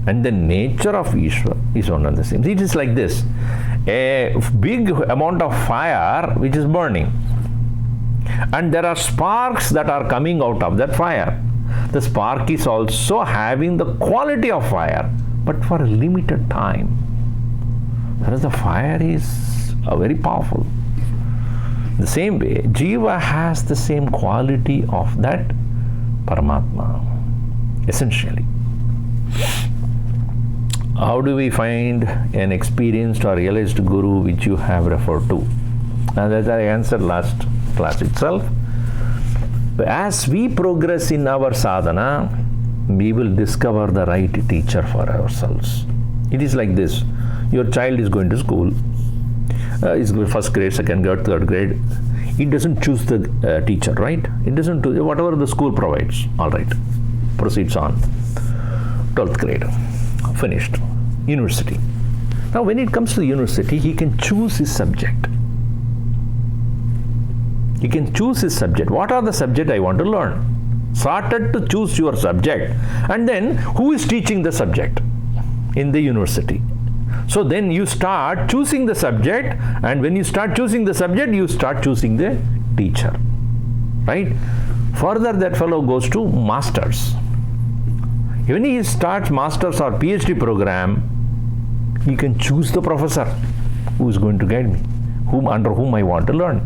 and the nature of Ishwar is one and the same. It is like this. A big amount of fire which is burning. And there are sparks that are coming out of that fire. The spark is also having the quality of fire, but for a limited time. Whereas the fire is very powerful. The same way, Jiva has the same quality of that Paramatma, essentially. How do we find an experienced or realized Guru which you have referred to? And as I answered last class itself, as we progress in our sadhana, we will discover the right teacher for ourselves. It is like this. Your child is going to school. Is first grade, second grade, third grade. It doesn't choose the teacher, right? It doesn't do whatever the school provides. All right. Proceeds on. 12th grade. Finished. University. Now when it comes to the university, he can choose his subject. He can choose his subject. What are the subject I want to learn? Started to choose your subject. And then who is teaching the subject in the university? So then you start choosing the subject, and when you start choosing the subject, you start choosing the teacher. Right? Further, that fellow goes to masters. When he starts masters or PhD program, he can choose the professor who is going to guide me, under whom I want to learn.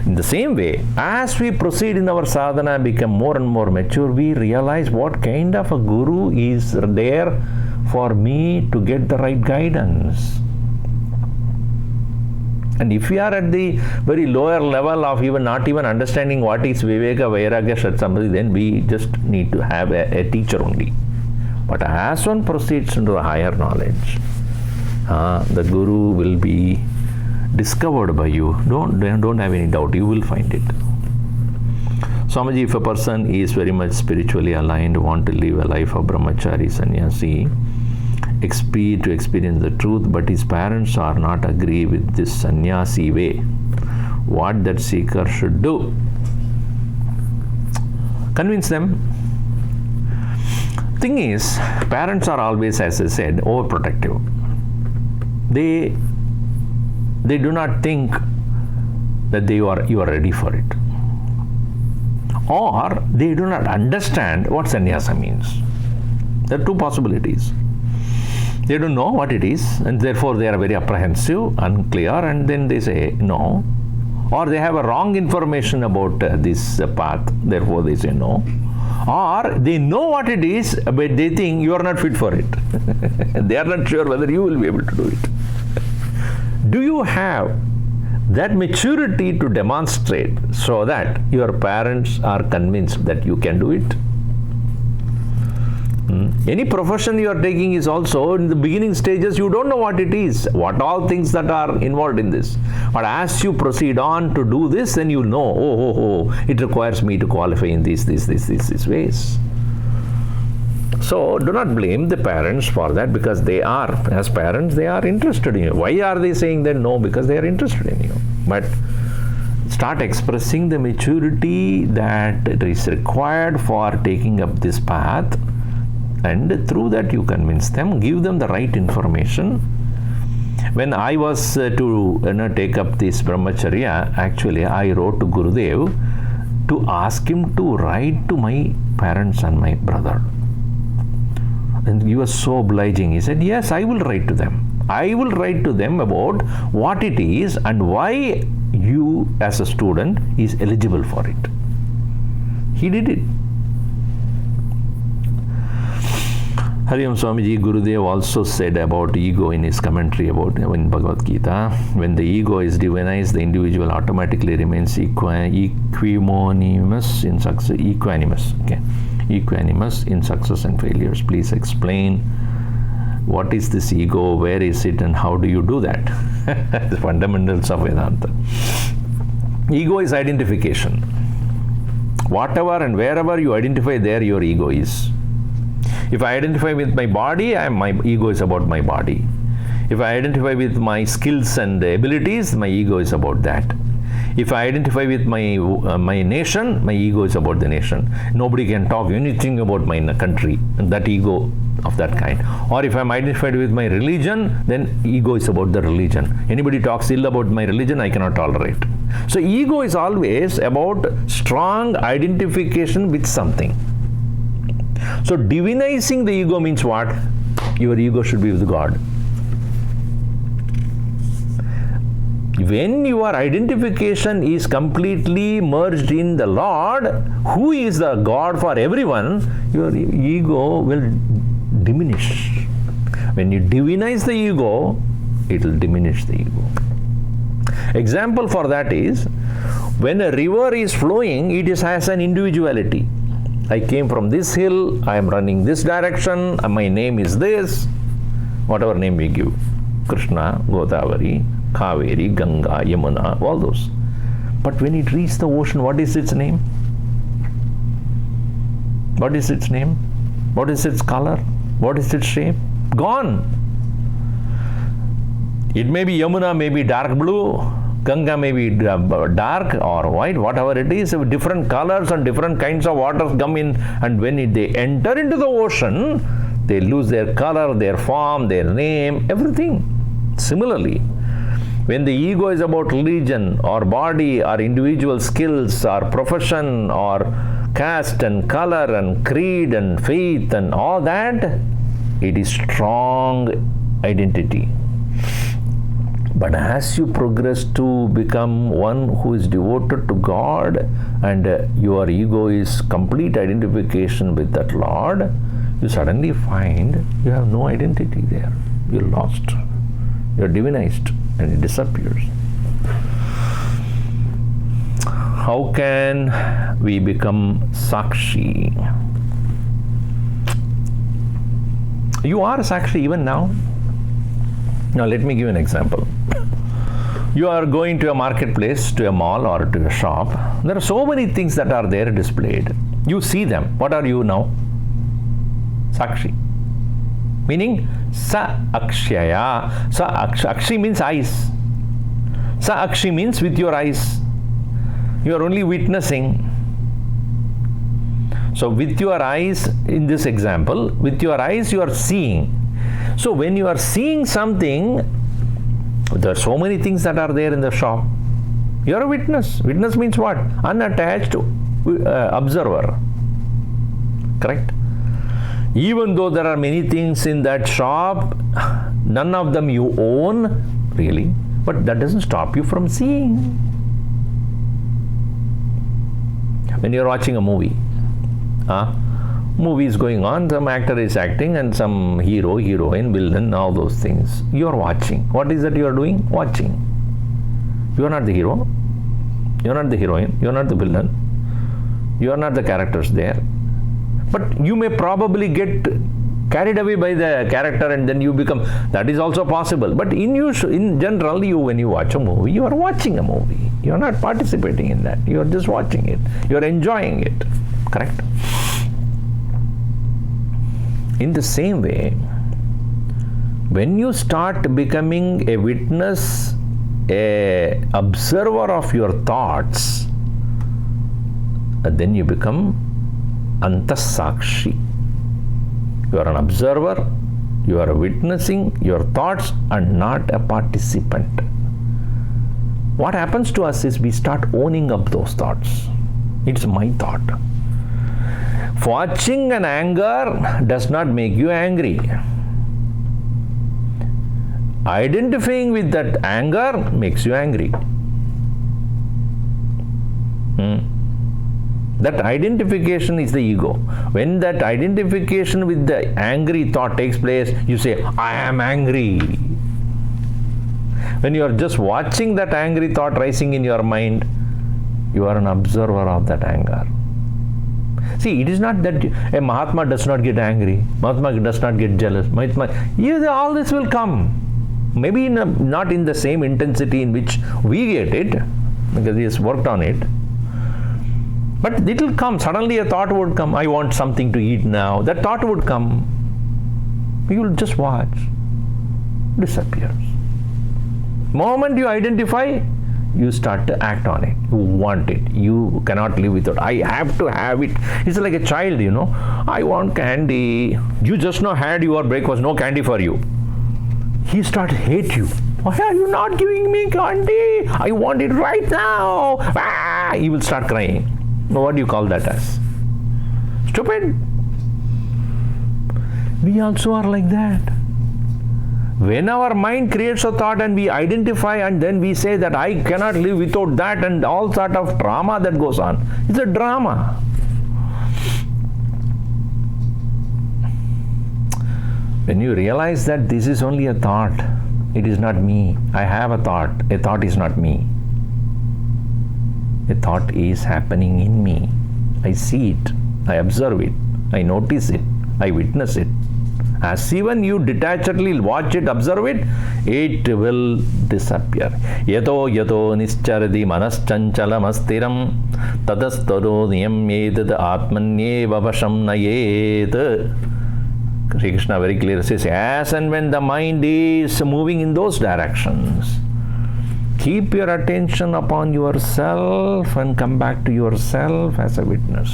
In the same way, as we proceed in our sadhana, become more and more mature, we realize what kind of a guru is there for me to get the right guidance. And if we are at the very lower level of not even understanding what is Viveka, Vairagya, Satsambhati, then we just need to have a teacher only. But as one proceeds into a higher knowledge, the Guru will be discovered by you. Don't have any doubt, you will find it. Swamiji, if a person is very much spiritually aligned, want to live a life of brahmachari, sannyasi, to experience the truth, but his parents are not agree with this sannyasi way, what that seeker should do? Convince them. Thing is, parents are always, as I said, overprotective. They do not think that you are ready for it, or they do not understand what sannyasa means. There are two possibilities. They don't know what it is, and therefore they are very apprehensive, unclear, and then they say no. Or they have a wrong information about this path, therefore they say no. Or they know what it is, but they think you are not fit for it. They are not sure whether you will be able to do it. Do you have that maturity to demonstrate so that your parents are convinced that you can do it? Any profession you are taking is also in the beginning stages, you don't know what it is, what all things that are involved in this. But as you proceed on to do this, then you know, it requires me to qualify in these ways. So do not blame the parents for that, because they are, as parents, they are interested in you. Why are they saying that? No, because they are interested in you. But start expressing the maturity that it is required for taking up this path, and through that you convince them, give them the right information, When I was to take up this brahmacharya, actually I wrote to Gurudev to ask him to write to my parents and my brother. And he was so obliging. He said, yes, I will write to them. I will write to them about what it is and why you as a student is eligible for it. He did it. Hari Om Swamiji, Gurudev also said about ego in his commentary about in Bhagavad Gita. When the ego is divinized, the individual automatically remains equanimous in success. Equanimous in success and failures. Please explain what is this ego, where is it, and how do you do that? The fundamentals of Vedanta. Ego is identification. Whatever and wherever you identify, there your ego is. If I identify with my body, my ego is about my body. If I identify with my skills and abilities, my ego is about that. If I identify with my nation, my ego is about the nation. Nobody can talk anything about my country, and that ego of that kind. Or if I'm identified with my religion, then ego is about the religion. Anybody talks ill about my religion, I cannot tolerate. So ego is always about strong identification with something. So divinizing the ego means what? Your ego should be with God. When your identification is completely merged in the Lord, who is the God for everyone, your ego will diminish. When you divinize the ego, it will diminish the ego. Example for that is, when a river is flowing, it has an individuality. I came from this hill, I am running this direction, my name is this, whatever name we give, Krishna, Godavari, Kaveri, Ganga, Yamuna, all those. But when it reaches the ocean, what is its name? What is its name? What is its color? What is its shape? Gone. It may be Yamuna, may be dark blue, Ganga may be dark or white, whatever it is, different colors and different kinds of waters come in, and when they enter into the ocean, they lose their color, their form, their name, everything. Similarly, when the ego is about religion or body or individual skills or profession or caste and color and creed and faith and all that, it is strong identity. But as you progress to become one who is devoted to God and your ego is complete identification with that Lord, you suddenly find you have no identity there. You're lost. You're divinized and it disappears. How can we become Sakshi? You are Sakshi even now. Now let me give an example. You are going to a marketplace, to a mall or to a shop. There are so many things that are there displayed. You see them. What are you now? Sakshi. Meaning Sa-akshaya. Akshi means eyes. Sa-akshi means with your eyes. You are only witnessing. So with your eyes, in this example, with your eyes you are seeing. So when you are seeing something, there are so many things that are there in the shop. You are a witness. Witness means what? Unattached observer. Correct? Even though there are many things in that shop, none of them you own, really, but that doesn't stop you from seeing. When you are watching a movie, movie is going on, some actor is acting and some hero, heroine, villain, all those things. You are watching. What is that you are doing? Watching. You are not the hero. You are not the heroine. You are not the villain. You are not the characters there. But you may probably get carried away by the character and then you become, that is also possible. But in general, when you watch a movie, you are watching a movie. You are not participating in that. You are just watching it. You are enjoying it. Correct? In the same way, when you start becoming a witness, a observer of your thoughts, then you become Antasakshi. You are an observer You are witnessing your thoughts and not a participant. What happens to us is we start owning up those thoughts. It's my thought. Watching an anger does not make you angry. Identifying with that anger makes you angry. That identification is the ego. When that identification with the angry thought takes place, you say, I am angry. When you are just watching that angry thought rising in your mind, you are an observer of that anger. See, it is not that a Mahatma does not get angry, Mahatma does not get jealous. All this will come. Maybe not in the same intensity in which we get it, because he has worked on it. But it will come. Suddenly a thought would come, I want something to eat now. That thought would come. You will just watch. Disappears. Moment you identify, you start to act on it. You want it. You cannot live without. I have to have it. It's like a child, I want candy. You just now had your breakfast, no candy for you. He starts to hate you. Why are you not giving me candy? I want it right now. He will start crying. What do you call that as? Stupid. We also are like that. When our mind creates a thought and we identify and then we say that I cannot live without that, and all sort of drama that goes on. It's a drama. When you realize that this is only a thought, it is not me. I have a thought is not me. A thought is happening in me. I see it, I observe it, I notice it, I witness it. As even you detachedly watch it, observe it, it will disappear. Yato nischaradi manaschanchalam astiram tadastaro niyamyedad atmanyeva vasham nayed. Sri Krishna very clearly says, as and when the mind is moving in those directions, keep your attention upon yourself and come back to yourself as a witness.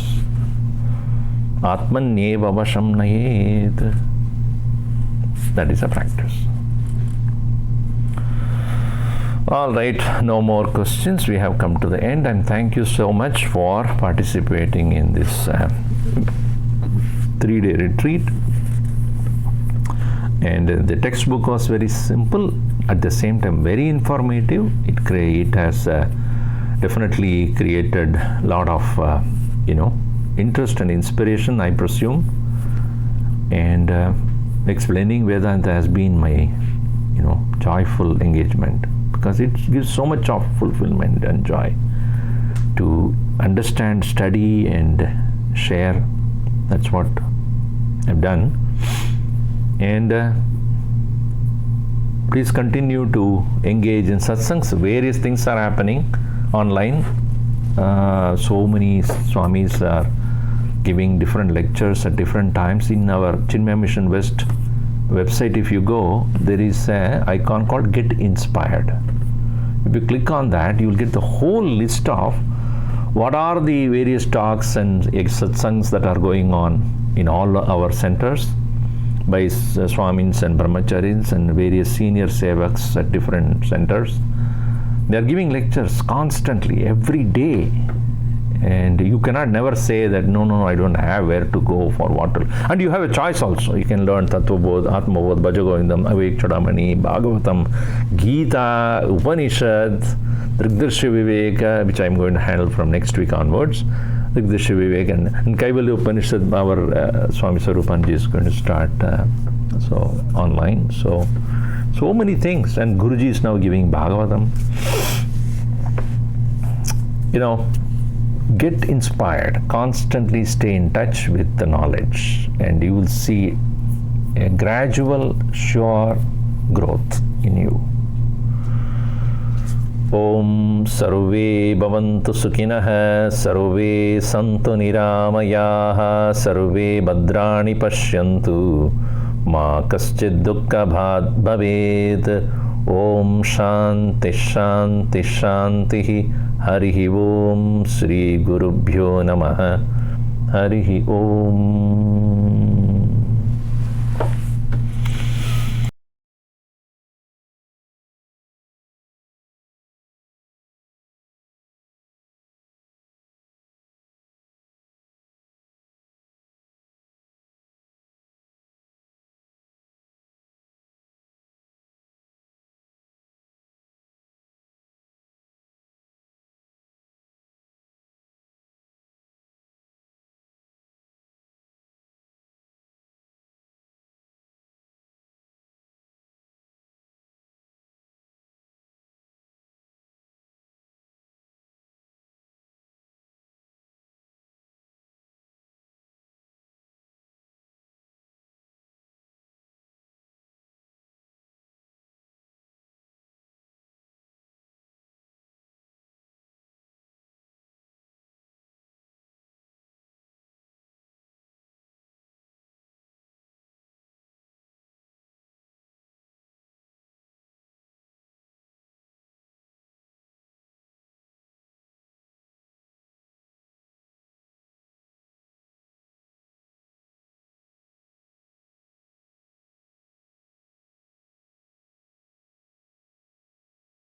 Atmanyeva vasham nayed. That is a practice. All right, no more questions. We have come to the end, and thank you so much for participating in this 3-day retreat. And the textbook was very simple, at the same time very informative. It has definitely created a lot of interest and inspiration, I presume. And explaining Vedanta has been my joyful engagement, because it gives so much of fulfillment and joy to understand, study and share. That's what I've done. And please continue to engage in satsangs. Various things are happening online. So many Swamis are giving different lectures at different times. In our Chinmaya Mission West website, if you go, there is an icon called Get Inspired. If you click on that, you will get the whole list of what are the various talks and satsangs that are going on in all our centers by Swamis and Brahmacharis and various senior sevaks at different centers. They are giving lectures constantly, every day. And you cannot never say that, no, I don't have where to go for what to. And you have a choice also. You can learn Tattva Bodh, Atma Bodh, Bhajagovindam, Avek Chodamani, Bhagavatam, Gita, Upanishad, Drigdarsha Viveka, which I am going to handle from next week onwards. Drigdarsha Viveka and Kaivalya Upanishad, our Swami Swarupanji is going to start online. So many things. And Guruji is now giving Bhagavatam. Get inspired, constantly stay in touch with the knowledge, and you will see a gradual, sure growth in you. Om Sarve Bhavantu Sukhinah, Sarve Santu Niramayaha, Sarve Bhadrani Pashyantu, Ma Kaschid Dukkha Bhaved. Om Shanti Shanti Shanti. Harihi Om Sri Gurubhyo Namaha. Harihi Om.